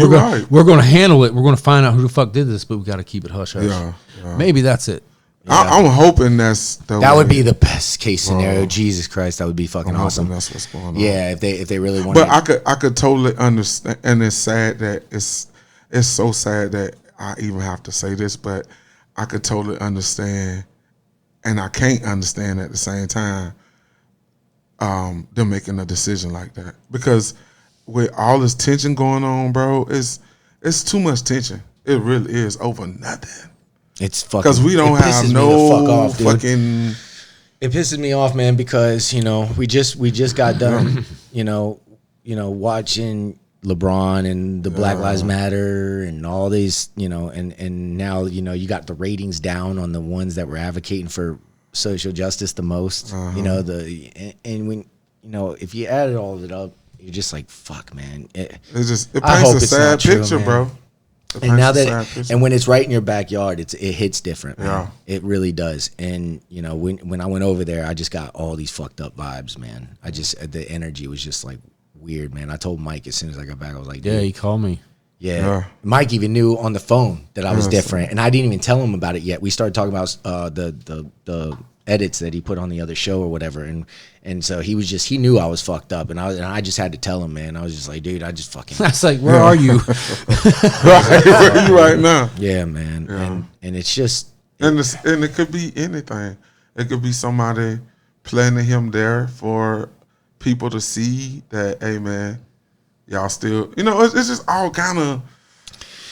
We're going to handle it. We're going to find out who the fuck did this, but we got to keep it hush hush. Yeah. Maybe that's it. Yeah. I'm hoping that would be the best case scenario. Jesus Christ, that would be fucking awesome. That's what's going on. Yeah, if they really want. But I could totally understand, and it's sad that it's so sad that I even have to say this, but I could totally understand, and I can't understand at the same time, them making a decision like that, because with all this tension going on, bro, it's too much tension. It really is over nothing. It's fucking because we don't have no fucking. It pisses me off, man, because we just got done, watching LeBron and the Black Lives Matter and all these, and now you got the ratings down on the ones that were advocating for social justice the most, and when if you added all of it up, you're just like, fuck, man. It paints a sad picture, bro. And now and when it's right in your backyard, it hits different, man. Yeah. It really does. And when I went over there, I just got all these fucked up vibes, man. The energy was just like weird, man. I told Mike as soon as I got back, I was like, dude. Yeah, he called me. Yeah. Mike even knew on the phone that I was different, and I didn't even tell him about it yet. We started talking about the edits that he put on the other show or whatever, and so he knew I was fucked up, and I just had to tell him, man. I was just like, dude, I just fucking. That's like, where are you? Where are you right now? Yeah, man. Yeah. And it's just, and it could be anything. It could be somebody planting him there for people to see that, hey, man, y'all still, it's just all kind of.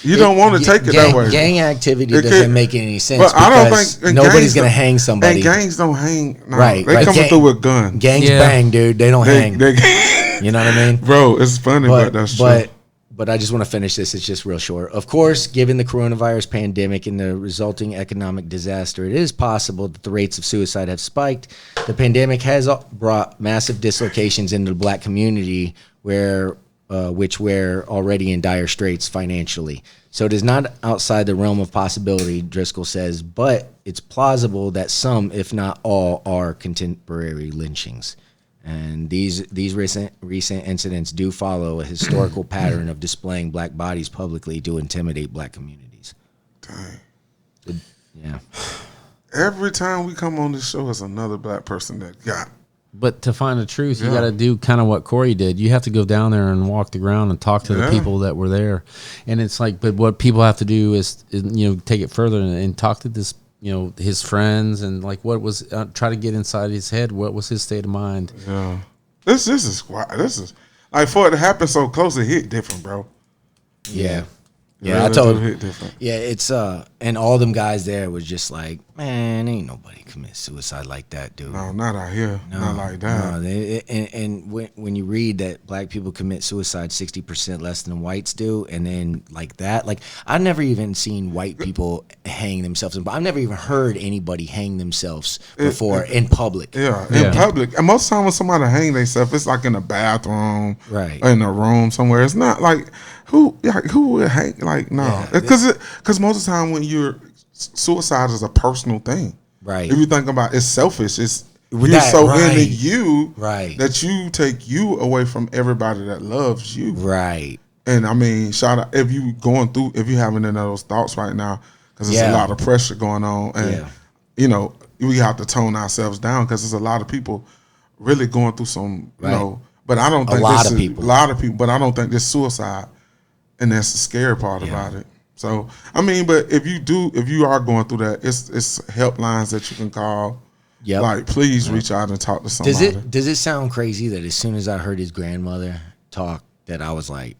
You don't want to take it that way. Gang activity doesn't make any sense. But I don't think nobody's going to hang somebody. And gangs don't hang. No, right. They coming through with guns. Gangs bang, dude. They don't hang. You know what I mean? Bro, it's funny, but that's true. But I just want to finish this. It's just real short. Of course, given the coronavirus pandemic and the resulting economic disaster, it is possible that the rates of suicide have spiked. The pandemic has brought massive dislocations into the black community which we're already in dire straits financially. So it is not outside the realm of possibility, Driscoll says, but it's plausible that some, if not all, are contemporary lynchings. And these recent incidents do follow a historical pattern of displaying black bodies publicly to intimidate black communities. Dang. Yeah. Every time we come on this show, it's another black person that got. But to find the truth, you got to do kind of what Corey did. You have to go down there and walk the ground and talk to the people that were there. And it's like, but what people have to do is take it further and talk to this, his friends and like what was, try to get inside his head. What was his state of mind? Yeah. This is like for it to happen so close, it hit different, bro. Yeah. Yeah, I told hit different. Yeah, it's and all them guys there was just like, man, ain't nobody commit suicide like that, dude. No, not out here. Not like that. No, and when you read that black people commit suicide 60% less than whites do, and then like that, like I've never even seen white people hang themselves. I've never even heard anybody hang themselves before in public. Yeah, in public. And most time when somebody hang themselves, it's like in a bathroom, right, or in a room somewhere. It's not like who would hang, like, no, because most of the time when suicide is a personal thing, right? If you think about it, it's selfish. It's you're right. into you, right, that you take you away from everybody that loves you, right. And I mean, shout out if you having any of those thoughts right now, because there's a lot of pressure going on, and you know we have to tone ourselves down because there's a lot of people really going through some, you know. But I don't think a lot of people, but I don't think this suicide. And that's the scary part about it. So, I mean, but if you are going through that, it's helplines that you can call. Yeah. Like, please reach out and talk to somebody. Does it sound crazy that as soon as I heard his grandmother talk, that I was like,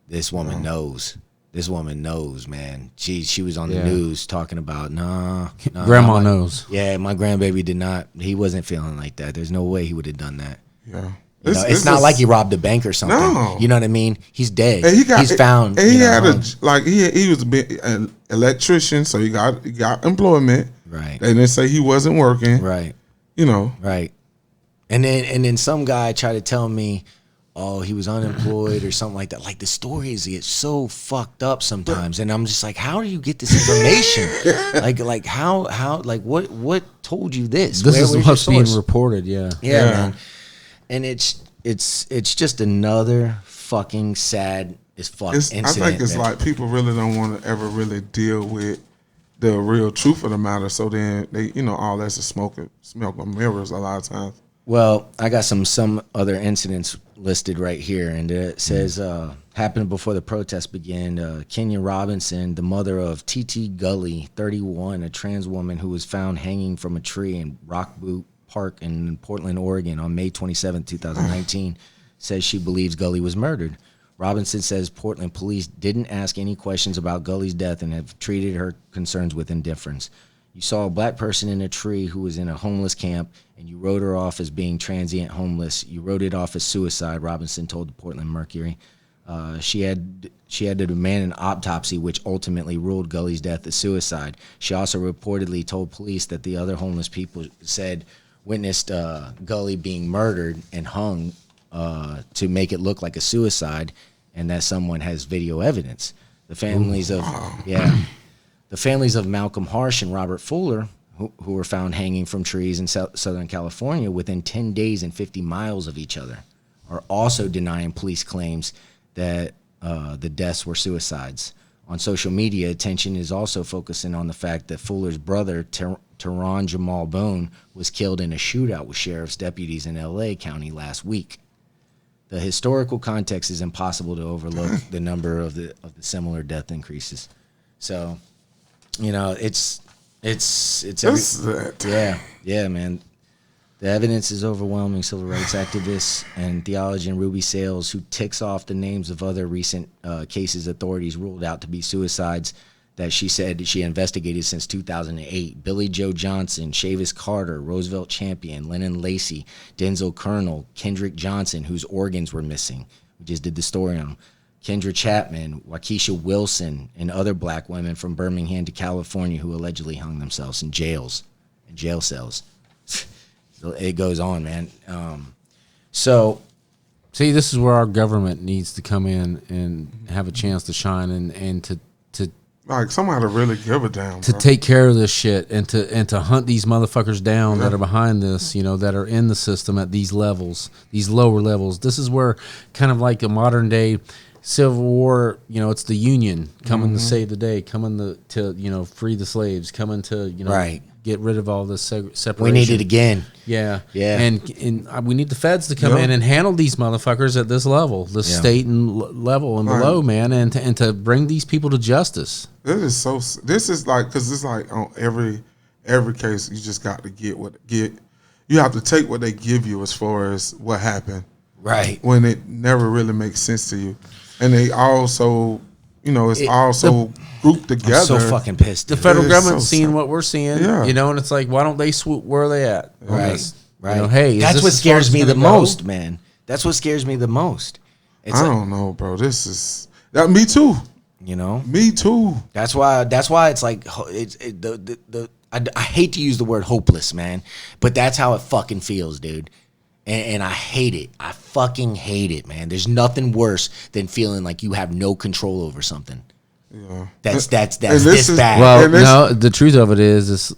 this woman knows. This woman knows, man. She was on the news talking about, Grandma knows. Yeah, my grandbaby did not. He wasn't feeling like that. There's no way he would have done that. Yeah. You know, it's not like he robbed a bank or something. No. You know what I mean? He's dead. And he's found. And he had he was an electrician, so he got employment. Right. They didn't say he wasn't working. Right. You know. Right. And then some guy tried to tell me, oh, he was unemployed or something like that. Like the stories get so fucked up sometimes, and I'm just like, how do you get this information? like how what told you this? This is what's being reported. Yeah. Man. And it's just another fucking sad as fuck incident. I think it's like people really don't want to ever really deal with the real truth of the matter. So then they, all that's a smoke and mirrors a lot of times. Well, I got some other incidents listed right here, and it says happened before the protest began. Kenya Robinson, the mother of TT Gully, 31, a trans woman who was found hanging from a tree in Rock Boot Park in Portland, Oregon on May 27, 2019, says she believes Gully was murdered. Robinson says Portland police didn't ask any questions about Gully's death and have treated her concerns with indifference. You saw a black person in a tree who was in a homeless camp, and you wrote her off as being transient homeless. You wrote it off as suicide, Robinson told the Portland Mercury. She had to demand an autopsy, which ultimately ruled Gully's death as suicide. She also reportedly told police that the other homeless people witnessed Gully being murdered and hung to make it look like a suicide, and that someone has video evidence. The families of Malcolm Harsh and Robert Fuller, who were found hanging from trees in Southern California within 10 days and 50 miles of each other, are also denying police claims that the deaths were suicides. On social media, attention is also focusing on the fact that Fuller's brother, Teron Jamal Bone, was killed in a shootout with sheriff's deputies in L.A. County last week. The historical context is impossible to overlook the number of the similar death increases. So, it's man. The evidence is overwhelming. Civil rights activists and theologian Ruby Sales, who ticks off the names of other recent cases authorities ruled out to be suicides that she said she investigated since 2008. Billy Joe Johnson, Chavis Carter, Roosevelt Champion, Lennon Lacey, Denzel Colonel, Kendrick Johnson, whose organs were missing. We just did the story on him. Kendra Chapman, Waukesha Wilson, and other black women from Birmingham to California who allegedly hung themselves in jail cells. So it goes on, man. See, this is where our government needs to come in and have a chance to shine and to like somebody to really give a damn, to take care of this shit and to hunt these motherfuckers down that are behind this, that are in the system at these levels, these lower levels. This is where kind of like a modern day Civil War, it's the Union coming to save the day, coming to free the slaves, coming to get rid of all this separation. We need it again. Yeah. And we need the feds to come in and handle these motherfuckers at this level, the state and level and below, man, and to bring these people to justice. This is like, because it's like on every case, you just got to get. you have to take what they give you as far as what happened. Right. When it never really makes sense to you. And they also, it's also grouped together. I'm so fucking pissed. The federal government's so seeing sad. what we're seeing, Yeah. and it's like, why don't they swoop? Where are they at? Right. Right. Hey, that's this what as far as scares me it's the gonna go? most, man. That's what scares me the most. It's I don't know, bro. This is that. Me too. Me too. That's why it's like I hate to use the word hopeless, man, but that's how it fucking feels, dude. And I hate it. I fucking hate it, man. There's nothing worse than feeling like you have no control over something. Yeah. That's this this is- bad. Well, And this- no, the truth of it is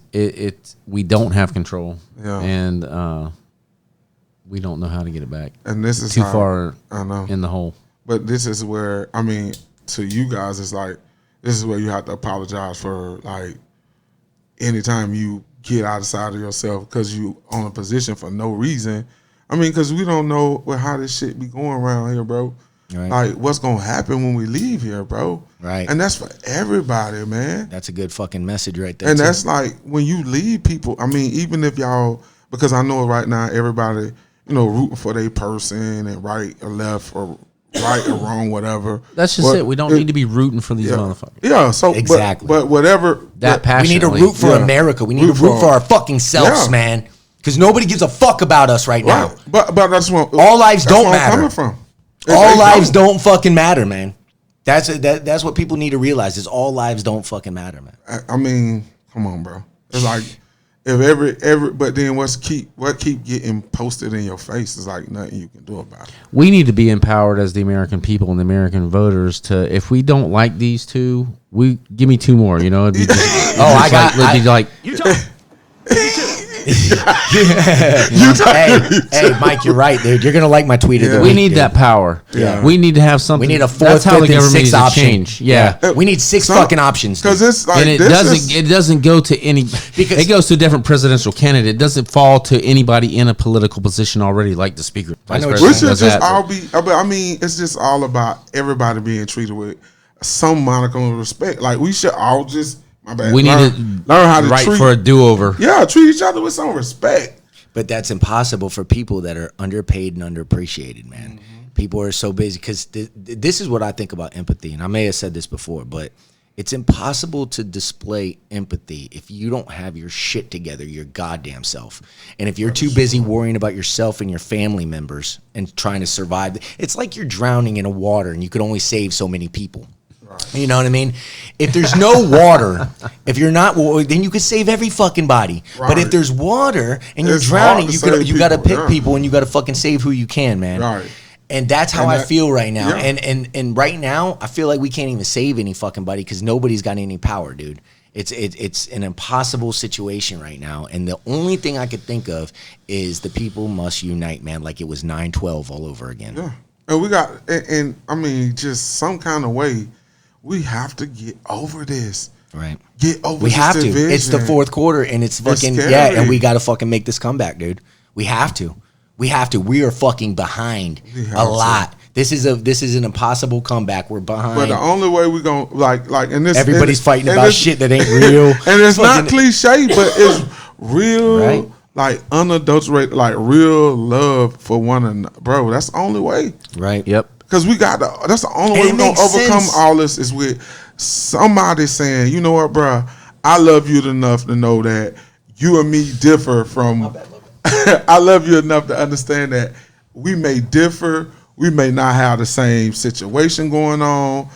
we don't have control, Yeah. and we don't know how to get it back. And this is Too how- far I know. in the hole. But this is where, to you guys, it's like, this is where you have to apologize for, like, anytime you get outside of yourself because you on a position for no reason. Because we don't know how this shit be going around here, bro. Right. Like, what's going to happen when we leave here, bro? Right. And that's for everybody, man. That's a good fucking message right there. And too. that's like, when you leave people, even if y'all, because I know right now everybody, rooting for their person and right or left or right or wrong, whatever. That's just it. We don't need to be rooting for these motherfuckers. Yeah, so Exactly. but whatever That we need to passionately. root for America. We need to root for our fucking selves, Yeah. man. Because nobody gives a fuck about us right now. Right. But that's what All lives that's don't where I'm matter. coming from. All They lives don't fucking matter, man. That's what people need to realize is all lives don't fucking matter, man. Come on, bro. It's like if but then what keep getting posted in your face is like nothing you can do about it. We need to be empowered as the American people and the American voters to, if we don't like these two, give me two more. It'd be just, Hey, Mike, you're right, dude. You're gonna like my tweet of the week. we need dude. that power. Yeah. We need to have something. We need a That's fourth, how the fifth, and government sixth needs to option. change. Yeah. We need six fucking options. Because it's like And it doesn't go to any, Because- it goes to a different presidential candidate. It doesn't fall to anybody in a political position already, like the speaker. I know vice what we you're president should does just that. all be. It's just all about everybody being treated with some modicum of respect. Like we should all just. My bad. We need learn to how to write treat for a do-over. Yeah, treat each other with some respect. But that's impossible for people that are underpaid and underappreciated, man. Mm-hmm. People are so busy because this is what I think about empathy, and I may have said this before, but it's impossible to display empathy if you don't have your shit together, your goddamn self. And if you're too busy worrying about yourself and your family members and trying to survive, it's like you're drowning in a water and you could only save so many people. You know what I mean? If there's no water, if you're not, then you could save every fucking body. Right. But if there's water and you're It's drowning, hard to you got to save pick people, people and you got to fucking save who you can, man. Right. And that's how And I that- feel right now. yeah. And right now, I feel like we can't even save any fucking body because nobody's got any power, dude. It's an impossible situation right now. And the only thing I could think of is the people must unite, man, like it was 9/12 all over again. Yeah, and we got, just some kind of way, we have to get over this. Right. Get over. We this have to. division. It's the fourth quarter, and it's fucking scary. and we got to fucking make this comeback, dude. We have to. We have to. We are fucking behind We have a to. lot. This is an impossible comeback. We're behind. But the only way we gonna like and this Everybody's fighting and about this- shit that ain't real. and it's not Fucking- cliche, but it's real, Right. like unadulterated, like real love for one another, bro. That's the only way. Right. Yep. Because that's the only And way it we're gonna makes overcome sense. all this is with somebody saying, you know what, bro, I love you enough to know that you and me differ from. I love you enough to understand that we may differ, we may not have the same situation going on,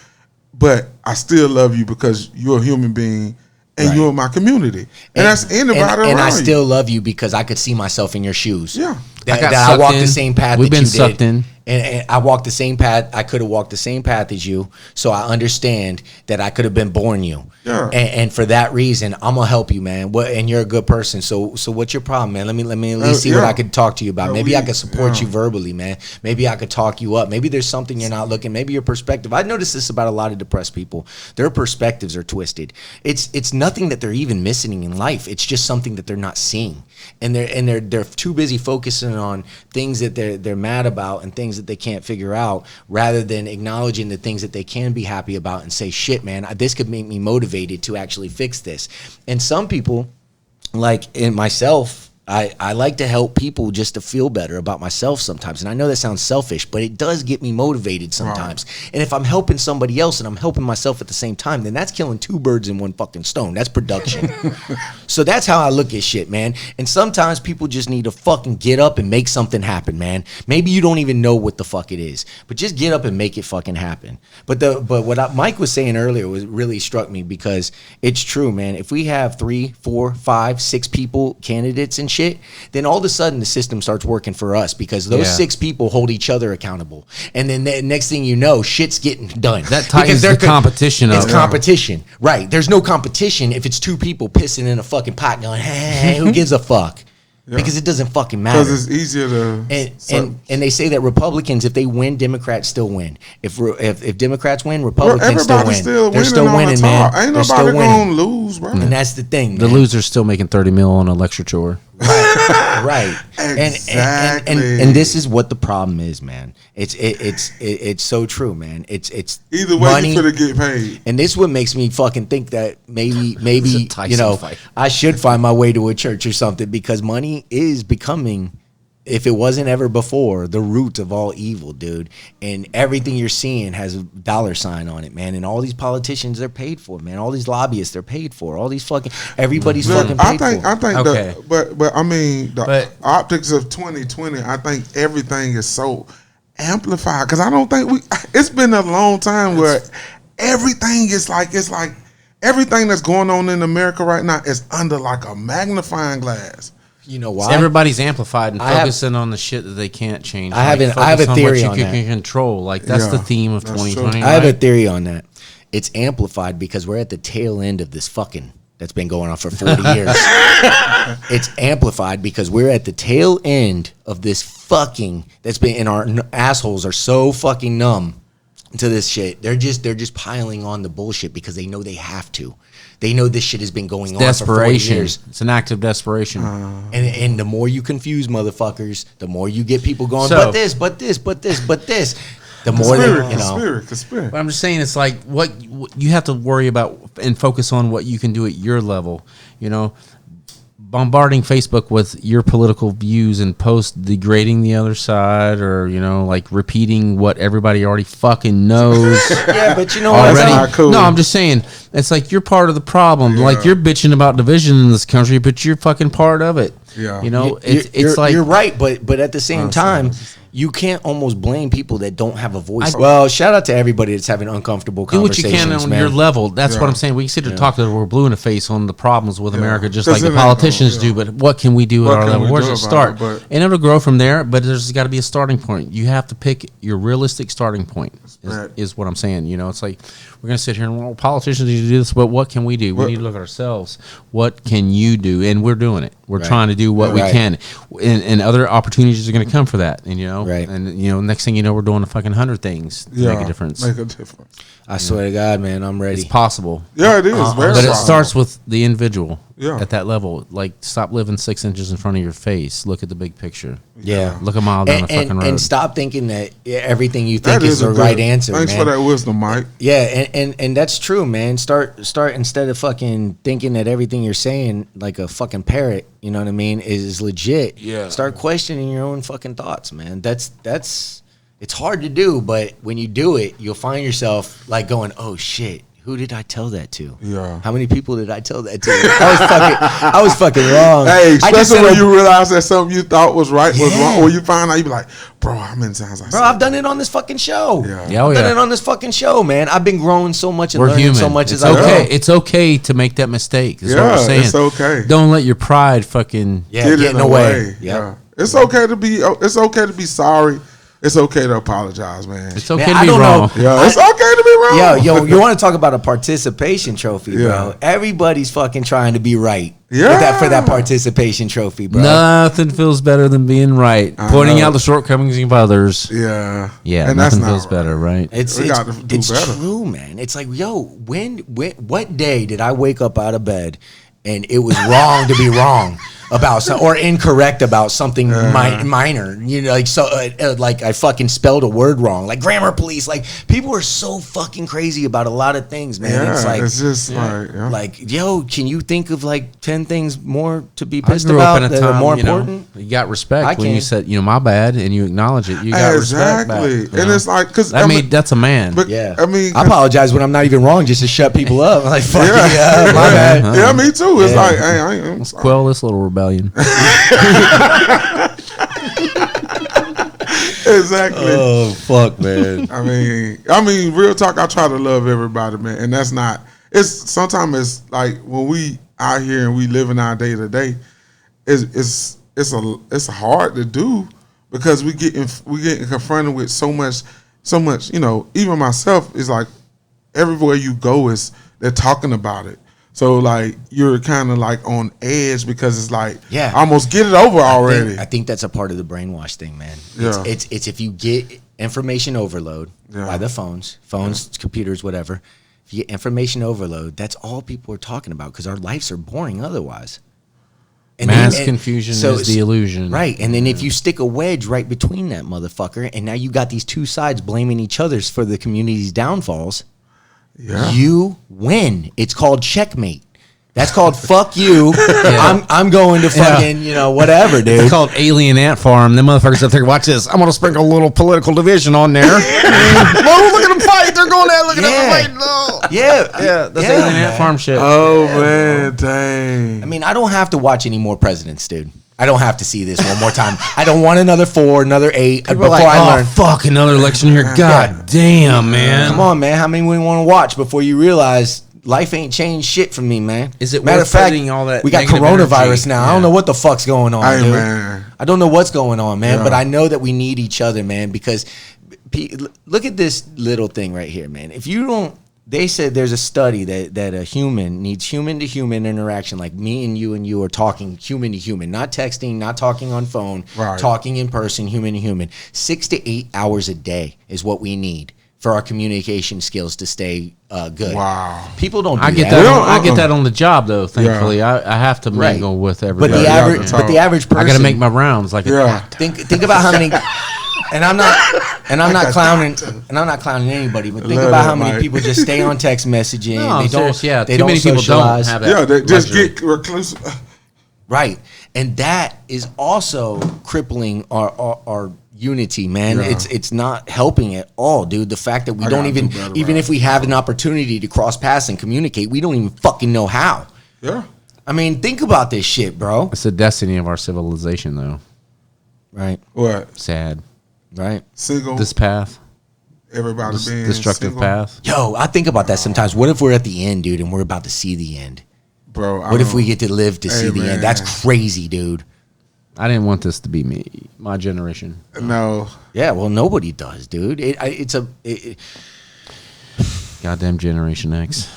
but I still love you because you're a human being and Right. you're in my community, and that's anybody around and I you. still love you because I could see myself in your shoes. Yeah. That, I got that I sucked walked in. the same path We've that been you sucked did. in. And I walked the same path. I could have walked the same path as you, so I understand that I could have been born you. Yeah. And for that reason, I'm gonna help you, man. And you're a good person. So what's your problem, man? Let me at least see what yeah. I could talk to you about. Yeah, Maybe I could support yeah. you verbally, man. Maybe I could talk you up. Maybe there's something you're not looking. Maybe your perspective. I noticed this about a lot of depressed people. Their perspectives are twisted. It's nothing that they're even missing in life. It's just something that they're not seeing, and they're too busy focusing on things that they're mad about and things that they can't figure out, rather than acknowledging the things that they can be happy about and say, shit, man, this could make me motivated to actually fix this. And some people, like in myself, I like to help people just to feel better about myself sometimes. And I know that sounds selfish, but it does get me motivated sometimes. Right. And if I'm helping somebody else and I'm helping myself at the same time, then that's killing 2 birds in 1 fucking stone. That's production. So that's how I look at shit, man. And sometimes people just need to fucking get up and make something happen, man. Maybe you don't even know what the fuck it is, but just get up and make it fucking happen. But what Mike was saying earlier was really struck me, because it's true, man. If we have 3, 4, 5, 6 people, candidates and shit, then all of a sudden the system starts working for us, because those 6 people hold each other accountable. And then the next thing you know, shit's getting done. That tightens the competition up. It's competition. Right. There's no competition if it's 2 people pissing in a fucking pot going, hey, who gives a fuck? Yeah. Because it doesn't fucking matter. Because it's easier to... And they say that Republicans, if they win, Democrats still win. If Democrats win, Republicans still win. They're still winning, man. Ain't nobody going to lose, bro. And that's the thing, man. The loser's still making $30 million on a lecture tour. Right. Exactly. And this is what the problem is, man. It's so true, man. It's either way money, you could get paid. And this is what makes me fucking think that maybe you know, I should find my way to a church or something, because money is becoming, if it wasn't ever before, the root of all evil, dude. And everything you're seeing has a dollar sign on it, man. And all these politicians, they're paid for, man. All these lobbyists, they're paid for. All these everybody's fucking paid for. I think okay. But I mean, the optics of 2020, I think everything is so amplified, because I don't think it's been a long time where everything is like, it's like everything that's going on in America right now is under like a magnifying glass. You know why? So everybody's amplified and focusing on the shit that they can't change. I have a theory on that. You can control. Like, that's the theme of 2020. I have a theory on that. It's amplified because we're at the tail end of this fucking that's been going on for 40 years. It's amplified because we're at the tail end of this fucking that's been, and our assholes are so fucking numb to this shit. They're just piling on the bullshit because they know they have to. They know this shit has been going on for 40 years. It's an act of desperation. And the more you confuse motherfuckers, the more you get people going, but this. The more they, you know. Conspiracy. But I'm just saying, it's like what you have to worry about and focus on what you can do at your level. You know, bombarding Facebook with your political views and posts degrading the other side, or, you know, like repeating what everybody already fucking knows. Yeah, but you know already. That's not cool. No, I'm just saying, it's like you're part of the problem. Yeah. Like, you're bitching about division in this country, but you're fucking part of it. Yeah, you know, it's like, you're right, but at the same time, you can't almost blame people that don't have a voice. Well, shout out to everybody that's having uncomfortable conversations. Do what you can on your level. That's what I'm saying. We can sit here and talk that we're blue in the face on the problems with America, just like the politicians do. But what can we do at our level? Where does it start? And it'll grow from there. But there's got to be a starting point. You have to pick your realistic starting point. Is what I'm saying. You know, it's like we're gonna sit here and, well, politicians need to do this, but what can we do? We need to look at ourselves. What can you do? And we're doing it. We're trying to do what we can, and other opportunities are going to come for that. And, you know, and, you know, next thing you know, we're doing a fucking 100 things to make a difference. I swear to God, man, I'm ready. It's possible. Yeah, it is. But it starts with the individual at that level. Like, stop living 6 inches in front of your face. Look at the big picture. Yeah. Look a mile down the fucking road. And stop thinking that everything you think is the right answer. Thanks for that wisdom, Mike. Yeah, and that's true, man. Start instead of fucking thinking that everything you're saying, like a fucking parrot, you know what I mean, is legit. Yeah. Start questioning your own fucking thoughts, man. That's it's hard to do, but when you do it, you'll find yourself like going, "Oh shit, who did I tell that to? Yeah. How many people did I tell that to? I was fucking wrong." Hey, especially when you realize that something you thought was right was wrong, or you find out, you be like, "Bro, how many times I said I've done it on this fucking show. Yeah. I've done it on this fucking show, man. I've been growing so much and learning so much as I go. It's okay to make that mistake. That's what we're saying. It's okay. Don't let your pride fucking get in the way. Yeah. It's okay to be sorry. It's okay to apologize, man. It's okay to be wrong. Yeah, it's okay to be wrong. Yo, you want to talk about a participation trophy, bro? Everybody's fucking trying to be right. Yeah. For that participation trophy, bro. Nothing feels better than being right. Pointing out the shortcomings of others. Yeah. Yeah, and nothing feels better, right? It's true, man. It's like, yo, when what day did I wake up out of bed and it was wrong to be wrong? about something or incorrect about something minor. You know, like like I fucking spelled a word wrong. Like grammar police. Like people are so fucking crazy about a lot of things, man. Yeah, it's like it's just like, yo, can you think of like 10 things more to be pissed I grew about up in a that are time, more you know, important? you got respect when you can. said, my bad, and you acknowledge it. You got respect back. Exactly. And it's like, because that's a man. But Yeah, I mean, I apologize when I'm not even wrong, just to shut people up. I'm like, fuck yeah, my bad. Yeah, me too. It's like, hey, I'm Let's quell this little rebellion. Exactly. Oh fuck, man. I mean, real talk. I try to love everybody, man, and that's not. It's sometimes it's like when we out here and we live in our day to day. It's hard to do because we getting confronted with so much. You know, even myself is like everywhere you go they're talking about it. So like you're kind of like on edge because it's like almost get it over already. I think that's a part of the brainwash thing, man. Yeah. It's if you get information overload by the phones, computers, whatever. If you get information overload, that's all people are talking about because our lives are boring otherwise. And Mass confusion is the illusion. Right. And then if you stick a wedge right between that motherfucker, and now you got these two sides blaming each other for the community's downfalls, you win. It's called checkmate. That's called fuck you. I'm going to fucking, whatever, dude. It's called Alien Ant Farm. Them motherfuckers up there, watch this. I'm going to sprinkle a little political division on there. Whoa, look at them fight. They're going there. Look at them fight. No. Yeah. That's Alien Ant Farm shit. Oh, man, dang. I mean, I don't have to watch any more presidents, dude. I don't have to see this one more time. I don't want another 4, another 8 before I learn. Fuck, another election here. God damn, man. Come on, man. How many we want to watch before you realize life ain't changed shit for me, man? Is it matter worth of fact, putting all that we got negative coronavirus energy? now. I don't know what the fuck's going on, Hey, dude. man. I don't know what's going on, man. But I know that we need each other, man. Because look at this little thing right here, man. If you don't. They said there's a study that a human needs human-to-human interaction, like me and you are talking human-to-human, not texting, not talking on phone, talking in person, human-to-human. 6 to 8 hours a day is what we need for our communication skills to stay good. Wow. People don't do I get that. I get that on the job, though, thankfully. I have to mingle with everybody. But the average person... I got to make my rounds like a Think about how many... And I'm not clowning anybody, but think about how many people just stay on text messaging. No, they don't. Serious, they too don't many people don't have that. Yeah, they just luxury. get reclusive. Right, and that is also crippling our unity, man. Yeah. It's not helping at all, dude. The fact that we don't even if we have an opportunity to cross paths and communicate, we don't even fucking know how. Yeah. I mean, think about this shit, bro. It's the destiny of our civilization, though. Right. What? Sad. Right. Single. This path. Everybody This being destructive single. path. Yo, I think about that sometimes. What if we're at the end, dude, and we're about to see the end? Bro, What if we get to live to see the end? That's crazy, dude. I didn't want this to be me, my generation. No. Yeah, well, nobody does, dude. Goddamn Generation X.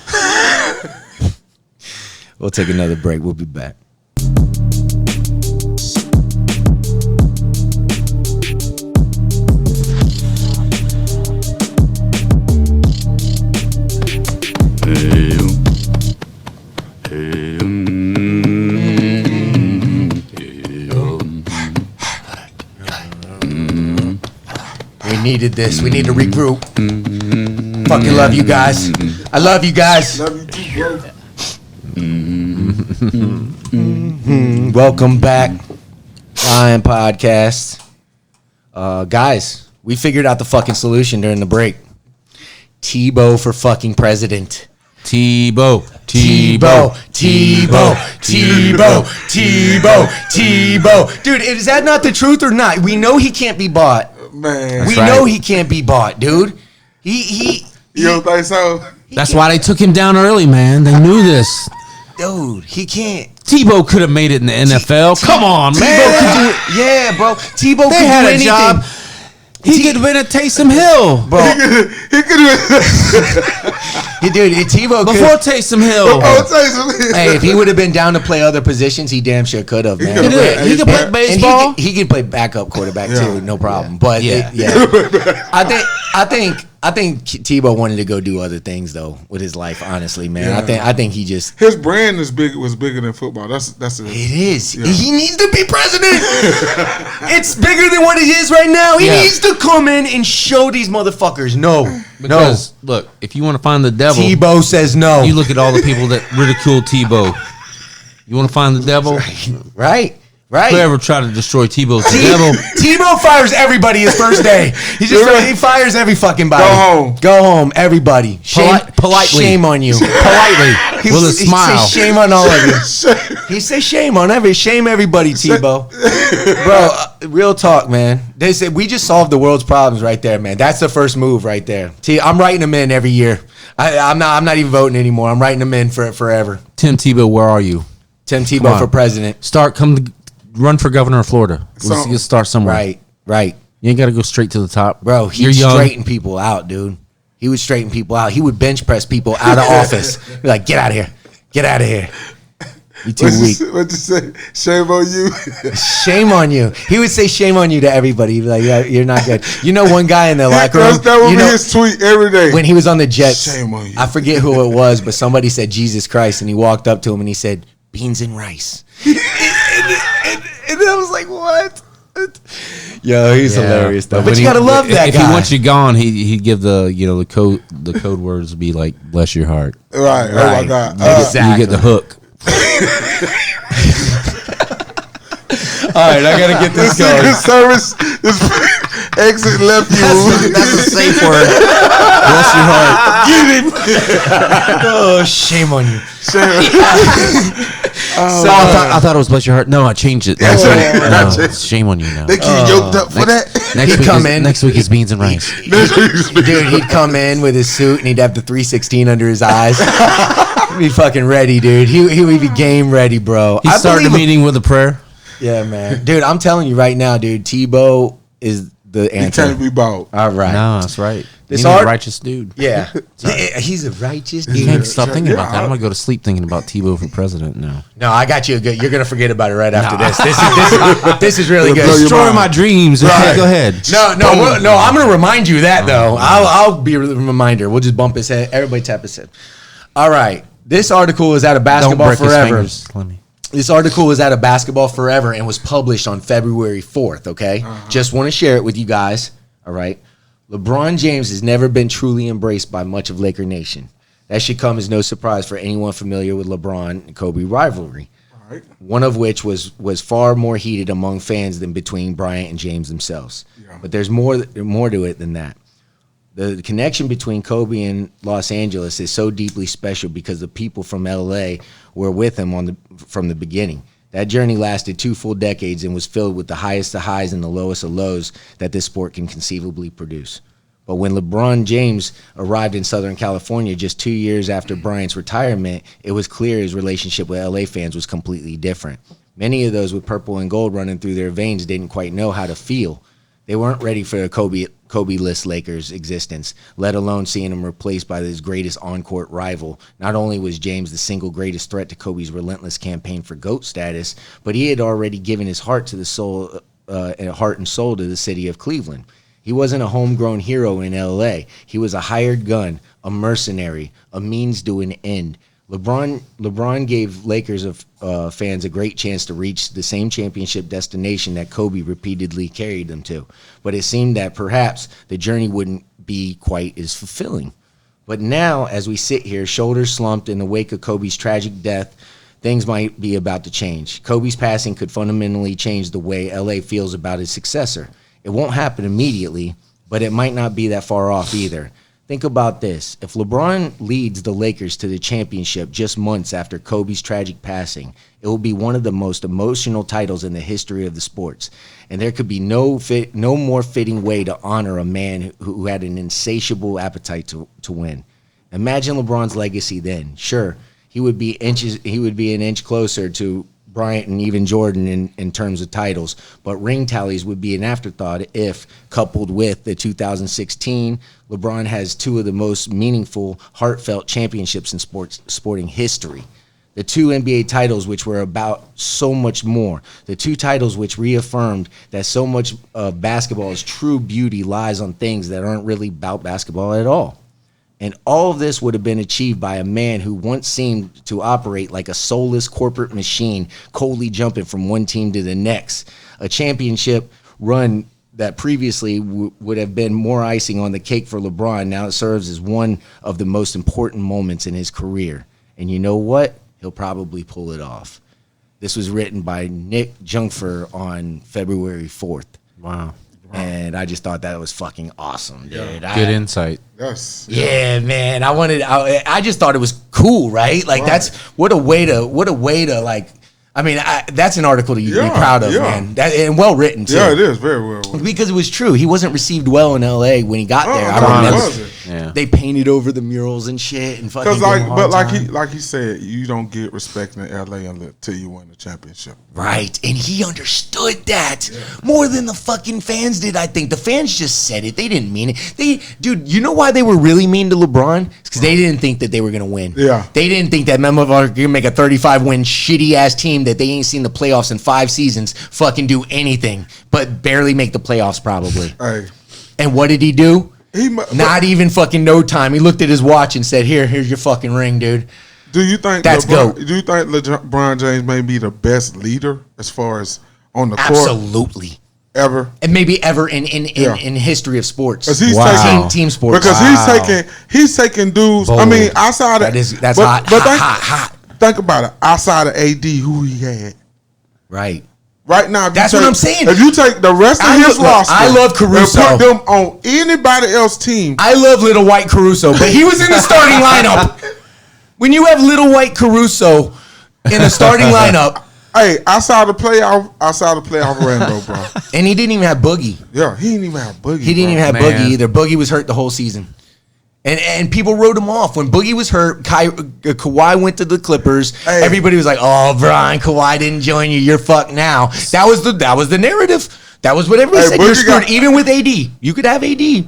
We'll take another break. We'll be back. We needed this. We need to regroup. Fucking love you guys. I love you guys. Love you too, bro. Welcome back, Lion Podcast. Guys, we figured out the fucking solution during the break. Tebow for fucking president. Tebow. Dude, is that not the truth or not? We know he can't be bought. Man. We know he can't be bought, dude. He You don't think so? That's why they took him down early, man. They knew this. dude, he can't. Tebow could have made it in the NFL. Come on, man. Tebow could do it. Yeah, bro. Tebow They could had do a anything. job. He could have been at Taysom Hill, Bro, He could dude, Tebow could. before Taysom Hill. I'll tell you something. Hey, if he would have been down to play other positions, he damn sure could have, man. He could play And baseball. He could play backup quarterback Yeah. too, no problem. But Yeah. I think I think Tebow wanted to go do other things though with his life. Honestly, man, Yeah. I think he just his brand was bigger than football. That's it is. Yeah. He needs to be president. It's bigger than what it is right now. He needs to come in and show these motherfuckers Because look, if you want to find the devil, Tebow says no. you look at all the people that ridicule Tebow. You want to find the devil? Right. Whoever tried to destroy Tebow's the devil. Tebow fires everybody his first day. He fires every fucking body. Go home, everybody. Politely. Shame on you. Politely. With a smile. He says shame on all of you. He says shame everybody, Tebow. Bro, real talk, man. They said we just solved the world's problems right there, man. That's the first move right there. I'm writing them in every year. I'm not even voting anymore. I'm writing them in for forever. Tim Tebow, where are you? Tim Tebow for president. Run for governor of Florida. Let's start somewhere. Right. You ain't got to go straight to the top. Bro, he'd straighten people out, dude. He would straighten people out. He would bench press people out of office. Be like, get out of here. Get out of here. You too weak. What'd you say? Shame on you. Shame on you. He would say shame on you to everybody. He'd be like, yeah, you're not good. You know one guy in the locker room. That would be his tweet every day. When he was on the Jets. Shame on you. I forget who it was, but somebody said Jesus Christ, and he walked up to him and he said, beans and rice. And I was like, what? Yo, he's hilarious though. But you gotta love that guy. If he wants you gone, he'd give the code words would be like bless your heart. Right. Oh my God. Exactly. You get the hook. All right, I gotta get this going. Secret Service is exit left you. That's a safe word. Bless your heart. Get him. Oh, shame on you. I thought it was bless your heart. No, I changed it. Shame on you now. They keep yoked up for that. Next week is beans and rice. Dude, he'd come in with his suit and he'd have the 316 under his eyes. He'd be fucking ready, dude. He would be game ready, bro. He started the meeting with a prayer. Yeah, man. Dude, I'm telling you right now, dude, Tebow is the answer. He can't be bought. All right. No, that's right. He's a righteous dude. Yeah. He's a righteous dude. You can't stop thinking about that. I'm going to go to sleep thinking about Tebow for president now. No, I got you. You're going to forget about it right after this. This is really good. Destroy my dreams. Right. Okay, go ahead. No, I'm going to remind you that, though. I'll be a reminder. We'll just bump his head. Everybody tap his head. All right. This article is out of Basketball Forever. This article is out of Basketball Forever and was published on February 4th, okay? Just want to share it with you guys, all right? LeBron James has never been truly embraced by much of Laker Nation. That should come as no surprise for anyone familiar with LeBron and Kobe rivalry, Right. one of which was far more heated among fans than between Bryant and James themselves. Yeah. But there's more to it than that. The connection between Kobe and Los Angeles is so deeply special because the people from LA were with him from the beginning. That journey lasted 2 full decades and was filled with the highest of highs and the lowest of lows that this sport can conceivably produce. But when LeBron James arrived in Southern California just 2 years after Bryant's retirement, it was clear his relationship with LA fans was completely different. Many of those with purple and gold running through their veins didn't quite know how to feel. They weren't ready for a Kobe-less Lakers existence, let alone seeing him replaced by his greatest on-court rival. Not only was James the single greatest threat to Kobe's relentless campaign for GOAT status, but he had already given his heart and soul to the city of Cleveland. He wasn't a homegrown hero in L.A. He was a hired gun, a mercenary, a means to an end. LeBron gave Lakers fans a great chance to reach the same championship destination that Kobe repeatedly carried them to. But it seemed that perhaps the journey wouldn't be quite as fulfilling. But now, as we sit here, shoulders slumped in the wake of Kobe's tragic death, things might be about to change. Kobe's passing could fundamentally change the way LA feels about his successor. It won't happen immediately, but it might not be that far off either. Think about this. If LeBron leads the Lakers to the championship just months after Kobe's tragic passing, it will be one of the most emotional titles in the history of the sports. And there could be no more fitting way to honor a man who had an insatiable appetite to win. Imagine LeBron's legacy then. Sure, he would be an inch closer to Bryant and even Jordan in terms of titles, but ring tallies would be an afterthought if, coupled with the 2016, LeBron has 2 of the most meaningful, heartfelt championships in sporting history. The 2 NBA titles, which were about so much more. The 2 titles which reaffirmed that so much of basketball's true beauty lies on things that aren't really about basketball at all. And all of this would have been achieved by a man who once seemed to operate like a soulless corporate machine, coldly jumping from one team to the next. A championship run that previously would have been more icing on the cake for LeBron. Now it serves as one of the most important moments in his career. And you know what? He'll probably pull it off. This was written by Nick Junkfer on February 4th. Wow. And I just thought that was fucking awesome, dude. Good insight. Yes. Yeah, man. I just thought it was cool, right? Like that's what a way to like. I mean, that's an article that you can be proud of, man. And well written too. Yeah, it is very well written. Because it was true. He wasn't received well in L.A. when he got there. I remember. Yeah. They painted over the murals and shit and fucking. Like he said, you don't get respect in L.A. until you win the championship. Right, and he understood that more than the fucking fans did. I think the fans just said it; they didn't mean it. Dude, you know why they were really mean to LeBron? Because they didn't think that they were gonna win. Yeah, they didn't think that motherfucker could make a 35-win shitty ass team that they ain't seen the playoffs in 5 seasons fucking do anything but barely make the playoffs probably. Hey, and what did he do? Not even fucking no time. He looked at his watch and said, "Here's your fucking ring, dude." Do you think LeBron James may be the best leader as far as on the court? Absolutely. Ever. And maybe ever in history of sports. He's team sports. Because he's taking dudes. Bold. I mean, outside of that's hot. Think about it. Outside of AD, who he had. Right. Right now, that's what I'm saying. If you take the rest of his roster, I love Caruso. And put them on anybody else's team. I love Little White Caruso, but he was in the starting lineup. When you have Little White Caruso in a starting lineup, hey, outside the playoff Rambo, bro. And he didn't even have Boogie. Yeah, he didn't even have Boogie. He didn't even have Boogie either. Boogie was hurt the whole season. And people wrote him off. When Boogie was hurt, Kawhi went to the Clippers. Hey. Everybody was like, "Oh, Brian, Kawhi didn't join you. You're fucked now." That was the narrative. That was what everybody said. You're screwed. Even with AD, you could have AD.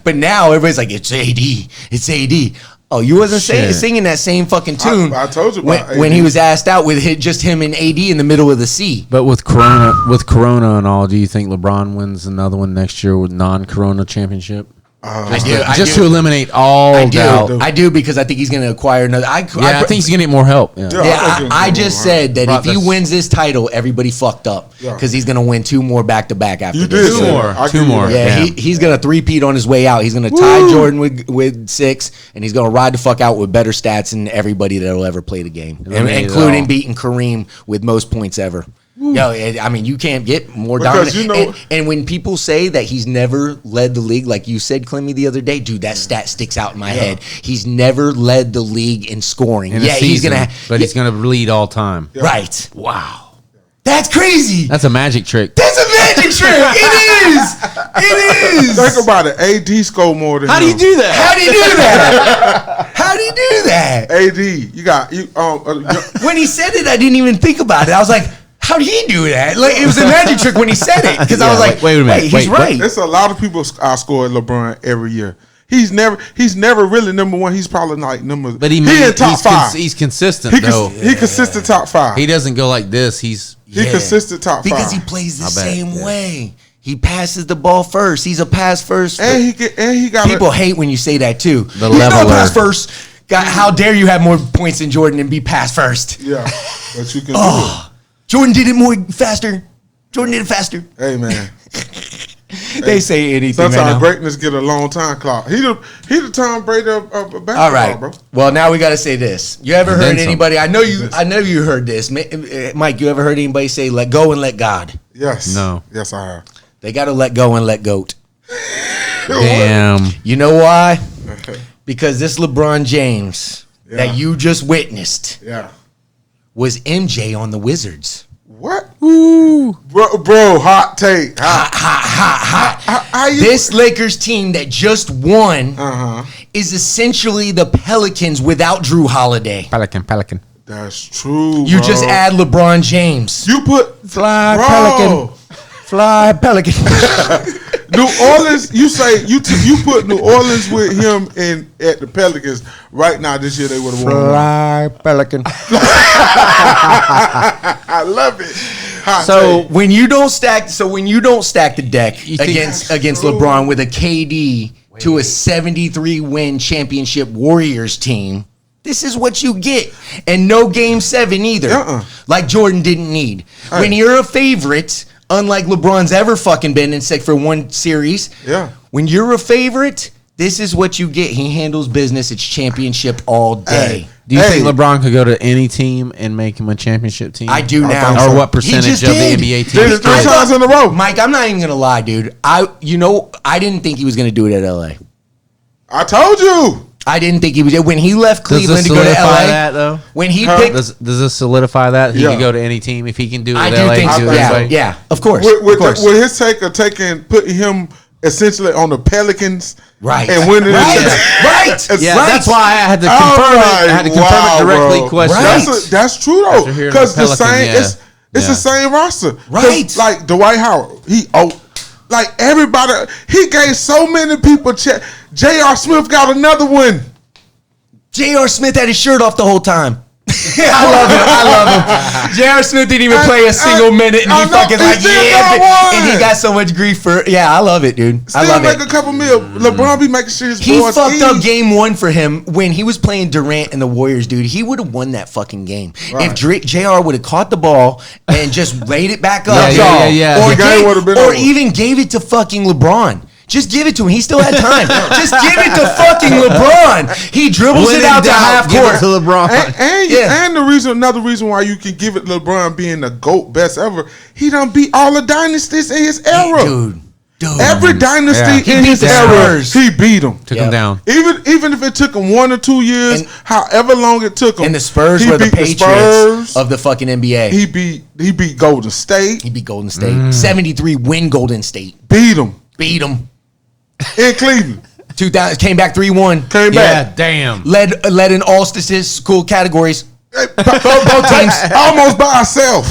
But now everybody's like, "It's AD. It's AD." Oh, you wasn't singing that same fucking tune. I told you when he was asked out with just him and AD in the middle of the sea. But with Corona and all, do you think LeBron wins another one next year with non-Corona championship? Just to eliminate all doubt. I do because I think he's going to acquire another. I think he's going to get more help. I just said that if he wins this title, everybody fucked up because he's going to win 2 more back-to-back after this. Two more. Yeah, he's going to 3-peat on his way out. He's going to tie Jordan with 6, and he's going to ride the fuck out with better stats than everybody that will ever play the game, including beating Kareem with most points ever. Yo, I mean, you can't get more dominant. And when people say that he's never led the league, like you said, Clemmy, the other day, dude, that stat sticks out in my head. He's never led the league in scoring. He's gonna lead all time. Yeah. Right. Wow. That's crazy. That's a magic trick. That's a magic trick. It is. It is. Think about it. AD scored more than How do you do that? How do you do that? How do you do that? AD, you got when he said it, I didn't even think about it. I was like, how did he do that? Like, it was a magic trick when he said it because I was like, wait a minute, he's right. There's a lot of people outscore LeBron every year. He's never really number 1. He's probably like number. But he's in top 5. He's consistent though. He consistent top 5. He doesn't go like this. He consistent top 5 because he plays the same way. He passes the ball first. He's a pass first. And he got people hate when you say that too. The leveler. Pass first. God, how dare you have more points than Jordan and be pass first? Yeah, but you can do it. Jordan did it faster. Jordan did it faster. Hey, man. They say anything. Sometimes greatness get a long time clock. He the Tom Brady of basketball, all right, bro. Well, now we got to say this. You ever heard anybody? I know you heard this, Mike. You ever heard anybody say "let go and let God"? Yes. No. Yes, I have. They got to let go and let goat. Damn. You know why? Because this LeBron James that you just witnessed. Yeah. Was MJ on the Wizards. What? Ooh. Bro, hot take. Hot. This Lakers team that just won is essentially the Pelicans without Drew Holiday. Pelican. That's true, You just add LeBron James. You put... Fly Pelican. New Orleans, you say you put New Orleans with him in at the Pelicans right now this year they would have won. Fly Pelican. I love it. Hot So take. when you don't stack the deck against LeBron with a KD to a 73 win championship Warriors team, this is what you get. And no game 7 either. Like Jordan didn't need. Hey. When you're a favorite, unlike LeBron's ever fucking been in for one series. Yeah. When you're a favorite, this is what you get. He handles business. It's championship all day. Hey. Do you think LeBron could go to any team and make him a championship team? I do now. think Or so. what percentage of the did. NBA Did it teams? 3 times in a row. Mike, I'm not even gonna lie, dude. I didn't think he was gonna do it at LA. I told you. I didn't think he was when he left Does Cleveland this to go to solidify LA. that though? When he Huh? picked, Does this solidify that he Yeah. can go to any team if he can do it? I with do LA, think he so. can do it Yeah, anyway? yeah, of course, With of course. his take of putting him essentially on the Pelicans, Right. and winning Right. it. Right. Yeah, Right. that's why I had to All confirm right. it. I had to confirm Wow, it directly. bro. Question. Right. That's true After though, hearing because the the Pelican, same yeah. it's Yeah. the same roster. 'Cause, Right. like Dwight Howard, like everybody, he gave so many people. J.R. Smith got another one. J.R. Smith had his shirt off the whole time. I love him. J.R. Smith didn't even play a single minute, and I he know, fucking he like, still yeah, got and he one. got so much grief for, I love it, dude. I Still love make it. a couple mil. LeBron be making sure his He boys fucked eat. up game 1 for him when he was playing Durant and the Warriors, dude. He would have won that fucking game. Right. If JR would have caught the ball and just laid it back up. Yeah. Or, The game would have been or over. even gave it to fucking LeBron. Just give it to him. He still had time. Just give it to fucking LeBron. He dribbles When it in out to doubt, half give court. it to LeBron. And another reason why you can give it LeBron being the GOAT best ever, he done beat all the dynasties in his era. Dude. Every dynasty He in beat his the era, Spurs. he beat them. Took Yeah. him down. Even if it took him 1 or 2 years, And- however long it took him, And the Spurs he were the beat Patriots of the fucking NBA. He beat Golden State. He beat Golden State. 73 win Golden State. Beat him Beat him. in Cleveland. 2000 came back 3-1. Came Yeah, back. damn. Led in all statistical categories. Both teams almost by ourselves.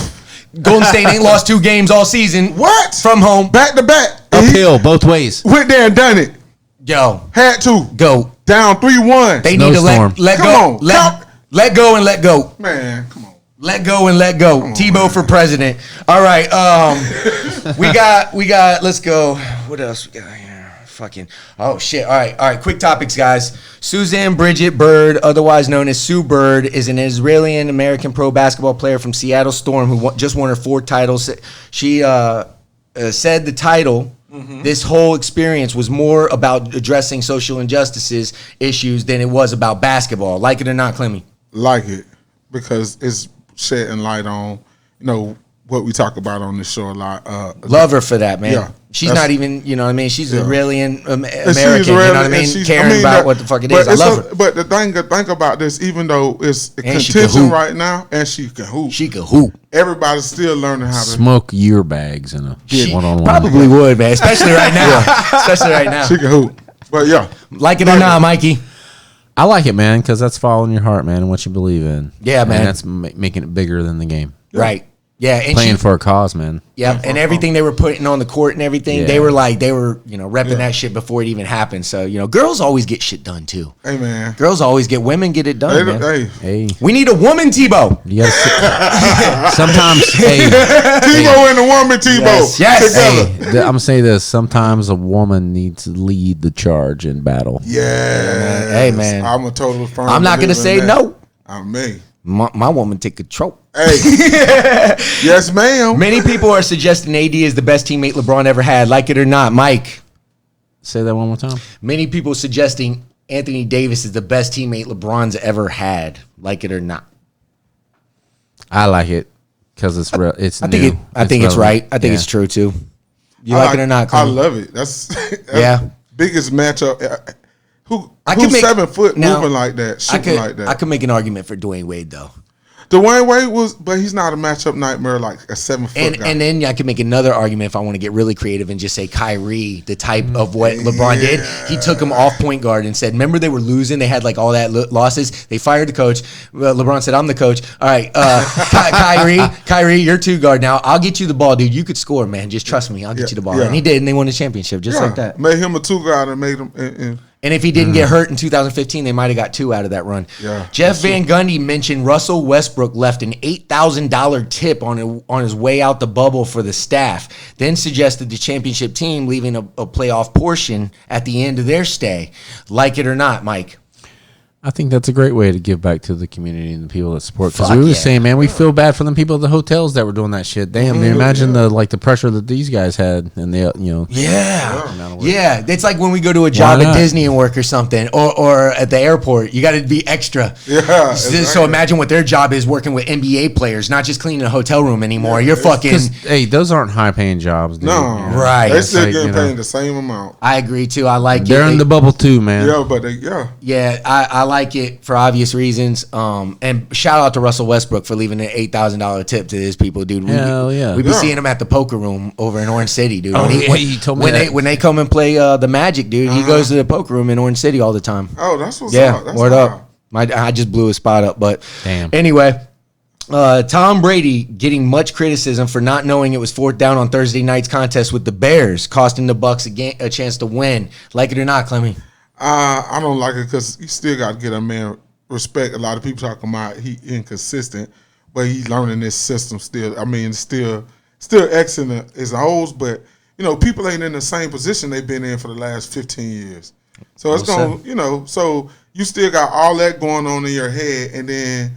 Golden State ain't lost 2 games all season. What? From home. Back to back. And he Uphill, both ways. went there and done it. Yo, Had to. go. Down 3-1. They need to Snowstorm. let Come go. on. Let go and let go. Man, come on. Let go and let go. Tebow for president. All right. We got. Let's go. What else we got here? Fucking. Oh shit. All right. Quick topics, guys. Suzanne Bridget Bird, otherwise known as Sue Bird, is an Israeli and American pro basketball player from Seattle Storm who just won her 4th titles. She said the title. This whole experience was more about addressing social injustices issues than it was about basketball. Like it or not, Clemmy. Like it because it's shedding light on, what we talk about on this show a lot. Love her for that, man. Yeah, She's that's- not even, you know what I mean? She's Yeah. Israeli and And American, she's you know Israeli, what I and mean? she's- Caring about what the fuck it is. I love her. But the thing about this, even though it's And she can contention hoop. right now, and she can hoop, She could hoop. everybody's still learning how to. Smoke your bags in a She one-on-one. probably would, man. Especially right now. Especially right now. She can hoop. But yeah, Like it or not, Mikey. I like it, man, because that's following your heart, man, and what you believe in. Yeah, man. And that's making it bigger than the game. Right. Yeah. And Playing for a cause, man. yeah, and everything they were putting on the court and everything, Yeah. they were repping that shit before it even happened. So, girls always get shit done too. hey man, Girls always get women get it done, man. hey, Hey, We need a woman, Tebow. you gotta sometimes. Hey, Tebow and the woman Tebow Yes. together. hey, I'm gonna say this. Sometimes a woman needs to lead the charge in battle. Yeah, Hey, man. I'm a total firm. I'm not gonna believer say in that. no. I'm me. My woman take control. Hey, yes, ma'am. Many people are suggesting AD is the best teammate LeBron ever had. Like it or not, Mike. Say that one more time. Many people suggesting Anthony Davis is the best teammate LeBron's ever had. Like it or not. I like it because it's real. It's I new. think I think it's relevant. right. I think Yeah. it's true too. You like it or not, I Clemmy? love it. That's Yeah. biggest matchup. I could Who's make- 7 foot now, moving like that, shooting like that? I could make an argument for Dwayne Wade though. Dwayne Wade was, but he's not a matchup nightmare like a 7-foot guy. And then I can make another argument if I want to get really creative and just say Kyrie, the type of what LeBron did. He took him off point guard and said, remember they were losing? They had like all that losses. They fired the coach. LeBron said, I'm the coach. All right, Kyrie, you're 2 guard now. I'll get you the ball, dude. You could score, man. Just trust me. I'll get you the ball. And he did, and they won the championship just like that. Made him a 2 guard and made him. And if he didn't get hurt in 2015, they might have got 2 out of that run. Yeah, Jeff Van Gundy mentioned Russell Westbrook left an $8,000 tip on his way out the bubble for the staff, then suggested the championship team leaving a playoff portion at the end of their stay. Like it or not, Mike? I think that's a great way to give back to the community and the people that support. Because we were saying, man, we feel bad for them people at the hotels that were doing that shit. Damn, imagine the pressure that these guys had, and they, yeah. It's like when we go to a job at Disney and work or something, or at the airport, you got to be extra. Yeah. So imagine what their job is working with NBA players, not just cleaning a hotel room anymore. You're fucking. Hey, those aren't high paying jobs, dude. No, right? They still getting paid the same amount. I agree too. I like they're in the bubble too, man. Yeah, but I like it for obvious reasons. And shout out to Russell Westbrook for leaving an $8,000 tip to his people, dude. Hell yeah. We be seeing him at the poker room over in Orange City, dude. He told me when they come and play the Magic, dude, he goes to the poker room in Orange City all the time. Oh, that's what's yeah, up. That's word up. I just blew his spot up, but damn. Anyway. Tom Brady getting much criticism for not knowing it was 4th down on Thursday night's contest with the Bears, costing the Bucs a chance to win. Like it or not, Clemmy? I don't like it because you still got to get a man respect. A lot of people talking about he inconsistent, but he's learning this system still. I mean, still excellent as old, but people ain't in the same position they've been in for the last 15 years. So it's going, so you still got all that going on in your head, and then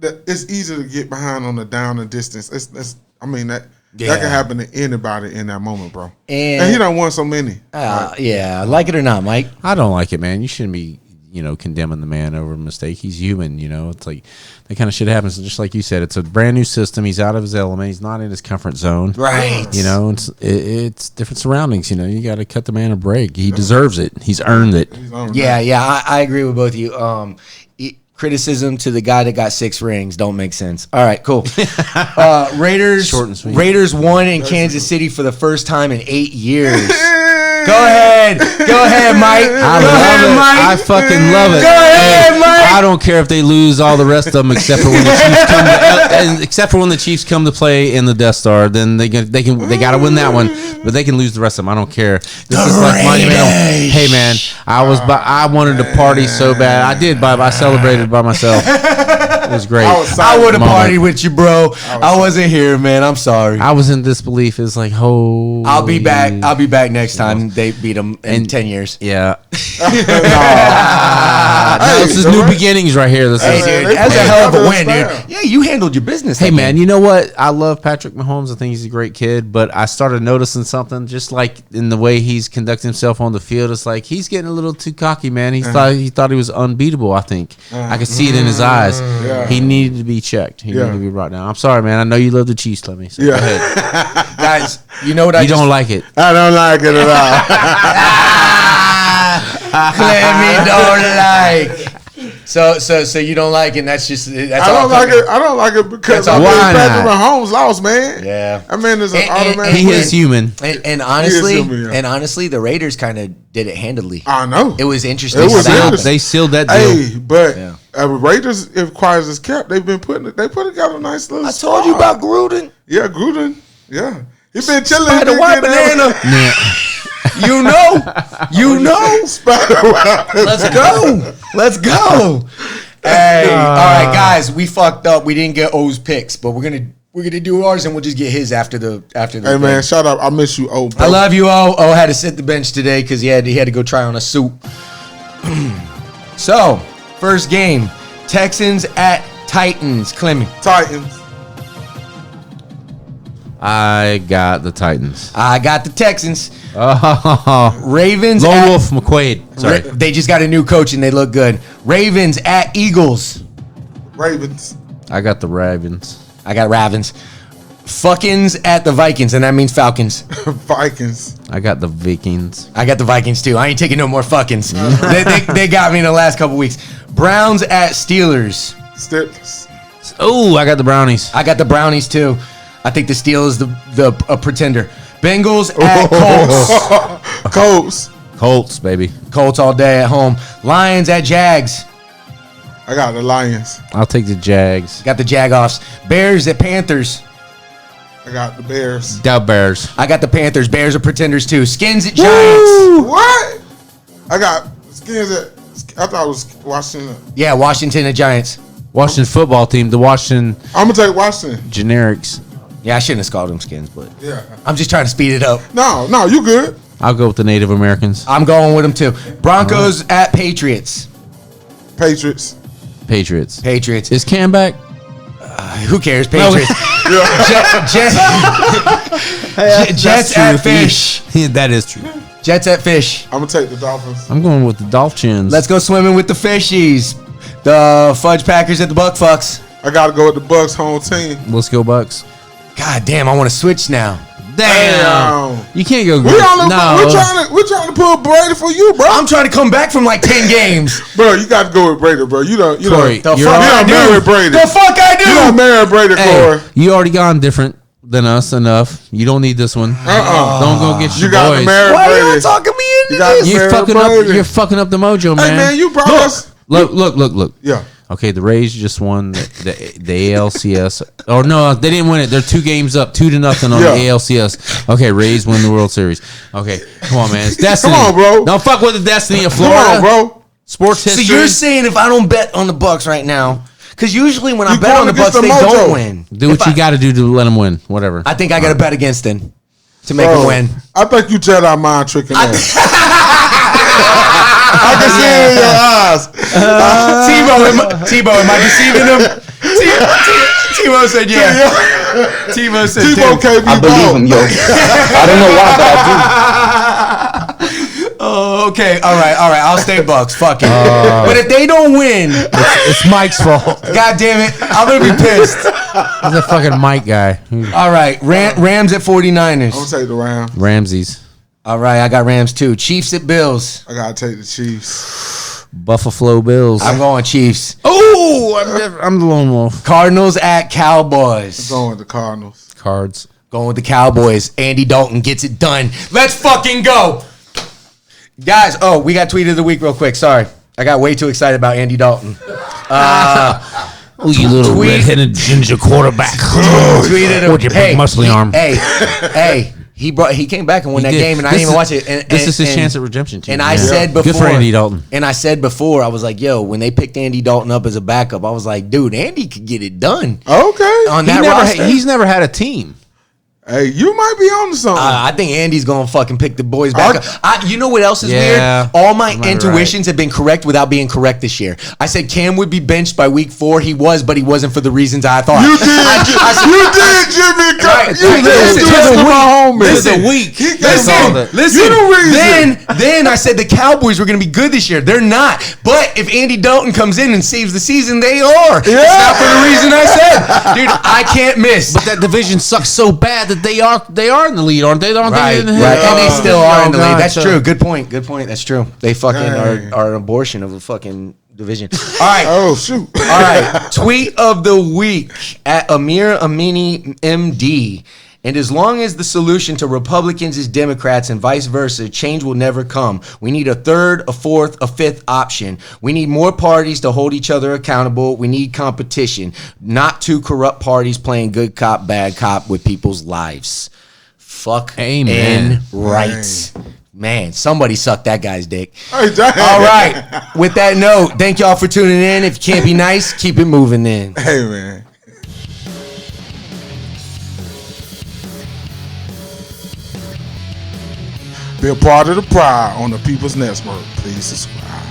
it's easy to get behind on the down and distance. That can happen to anybody in that moment, bro. And he done won so many. Yeah, like it or not, Mike. I don't like it, man. You shouldn't be, condemning the man over a mistake. He's human, It's like that kind of shit happens. Just like you said, it's a brand new system. He's out of his element. He's not in his comfort zone. Right. It's different surroundings. You got to cut the man a break. He deserves it. He's earned it. I agree with both of you. Criticism to the guy that got 6 rings don't make sense. All right, cool. Raiders short and sweet. Raiders won in Kansas City for the first time in 8 years. Go ahead, Mike. I fucking love it. Go ahead, Mike. I don't care if they lose all the rest of them, except for when the Chiefs come to play in the Death Star. Then they got to win that one, but they can lose the rest of them. I don't care. This is like monumental. Hey man, I wanted to party so bad. I did, but I celebrated by myself. It was great. I would have partied with you, bro. I wasn't here, man. I'm sorry. I was in disbelief. It's like, I'll be back. I'll be back next time they beat them in 10 years. Yeah. This is new beginnings right here. Dude, that's a hell of a win, dude. Yeah, you handled your business. Hey, man, you know what? I love Patrick Mahomes. I think he's a great kid, but I started noticing something just like in the way he's conducting himself on the field. It's like he's getting a little too cocky, man. He thought he was unbeatable, I think. I could see it in his eyes. Yeah. He needed to be checked. He needed to be brought down. I'm sorry, man. I know you love the Chiefs, Lemmy. So go ahead. Guys, you know what don't like it. I don't like it at all. Clemmy don't like. So you don't like it, and that's I don't like it. I don't like it because Patrick Mahomes lost, man. Yeah. I mean, there's an automatic. He is human. And honestly, the Raiders kind of did it handily. I know. It was interesting. They sealed that deal. Hey, but Raiders, if Quires is kept, they put together a nice little. I told you about Gruden. Yeah, Gruden. Yeah, he's been chilling. Spider white banana. Yeah. You know. Let's go. Hey, all right, guys, we fucked up. We didn't get O's picks, but we're gonna do ours, and we'll just get his after the. Hey man, shout out! I miss you, O. I love you, O. O had to sit the bench today because he had to go try on a suit. So, first game, Texans at Titans. Clemmy. Titans. I got the Titans. I got the Texans. Oh. Ravens. Lone Wolf McQuaid. Sorry. They just got a new coach and they look good. Ravens at Eagles. Ravens. I got the Ravens. I got Ravens. Fuckins at the Vikings, and that means Falcons. Vikings. I got the Vikings. I got the Vikings too. I ain't taking no more fuckins. They got me in the last couple weeks. Browns at Steelers. Oh, I got the Brownies. I got the Brownies too. I think the Steelers a pretender. Bengals at Colts. Colts, baby. Colts all day at home. Lions at Jags. I got the Lions. I'll take the Jags. Got the Jagoffs. Bears at Panthers. I got the Bears. Got Bears. I got the Panthers. Bears are pretenders too. Skins at Giants. What? I got Skins at. I thought it was Washington. Yeah, Washington at Giants. Washington football team. The Washington I'm gonna take Washington. Generics. Yeah, I shouldn't have called them Skins, but Yeah. I'm just trying to speed it up. No, you good. I'll go with the Native Americans. I'm going with them too. Broncos at Patriots. Patriots. Patriots. Is Cam back? Who cares? Patriots. Jets at Fish. That is true. Jets at Fish. I'm gonna take the Dolphins. I'm going with the Dolphins. Let's go swimming with the fishies. The Fudge Packers at the Buck Fucks. I gotta go with the Bucks home team. Let's go Bucks. God damn, I want to switch now. Damn. You can't go. We're trying to pull Brady for you, bro. I'm trying to come back from like 10 games. Bro, you got to go with Brady, bro. Corey, The you're fuck I do. married Brady. The fuck I do. You don't marry Brady, Corey. You already gone different than us enough. You don't need this one. Don't go get your You got boys. to marry Why Brady. are y'all talking me into You got this? to marry Brady. You're fucking up the mojo, man. Hey, man, you brought us. Look. Yeah. Okay, the Rays just won the ALCS. Oh no, they didn't win it. They're 2 games up, 2-0 on the ALCS. Okay, Rays win the World Series. Okay, come on, man. It's destiny. Come on, bro. Don't fuck with the destiny of Come Florida. on, bro. Sports So history. you're saying if I don't bet on the Bucks right now, because usually when I You bet on going the Bucks, against they the don't mojo. win. Do what you got to do to let them win. Whatever. I think I got to bet against them to make Bro, them win. I think you Jedi mind tricking us. I can see it in your eyes. Tebow, am I deceiving him? Tebow said yeah. Tebow said Tebow can't be I believe him, yo. I don't know why, but I do. Oh, okay. All right. I'll stay Bucks. Fuck it. But if they don't win, It's Mike's fault. God damn it, I'm gonna be pissed. He's a fucking Mike guy. All right. Rams at 49ers. I'm going to take the Rams. Ramses. All right. I got Rams too. Chiefs at Bills. I got to take the Chiefs. Buffalo Bills. I'm going Chiefs. Oh, I'm the lone wolf. Cardinals at Cowboys. Going with the Cardinals. Cards. Going with the Cowboys. Andy Dalton gets it done. Let's fucking go. Guys, we got tweet of the week real quick. Sorry. I got way too excited about Andy Dalton. Oh, you little Tweet- red-headed ginger quarterback. Tweeted him. With your big muscly arm. Hey. He came back and won that did. game, and I didn't even watch it. And, This is his and- chance at redemption, too. And I Yeah. said before, Good for Andy Dalton. And I said before, I was like, "Yo, when they picked Andy Dalton up as a backup, I was like, dude, Andy could get it done Okay. on that roster." He's never had a team. Hey, you might be on to something. I think Andy's gonna fucking pick the boys back up. You know what else is Yeah. weird? All my You might be intuitions have been correct without being correct this year. I said Cam would be benched by week 4. He was, but he wasn't for the reasons I thought. You did, Jimmy. Right, You right. did. Listen, Just listen, my homie. listen, He gave Listen, all listen. You the reason. Then I said the Cowboys were going to be good this year. They're not. But if Andy Dalton comes in and saves the season, they are. It's not for the reason I said, dude. I can't miss. But that division sucks so bad that they are in the lead, aren't they? Right, and they still are in the league. That's true. Good point. That's true. They fucking are an abortion of a fucking division. All right. Oh, shoot. All right. Tweet of the week at Amir Amini MD. And as long as the solution to Republicans is Democrats and vice versa, change will never come. We need a third, a fourth, a fifth option. We need more parties to hold each other accountable. We need competition, not two corrupt parties playing good cop, bad cop with people's lives. Fuck Amen. right. Man, somebody sucked that guy's dick. Hey, damn. All right. With that note, thank y'all for tuning in. If you can't be nice, keep it moving then. Hey, man. Be a part of the pride on the People's Network. Please subscribe.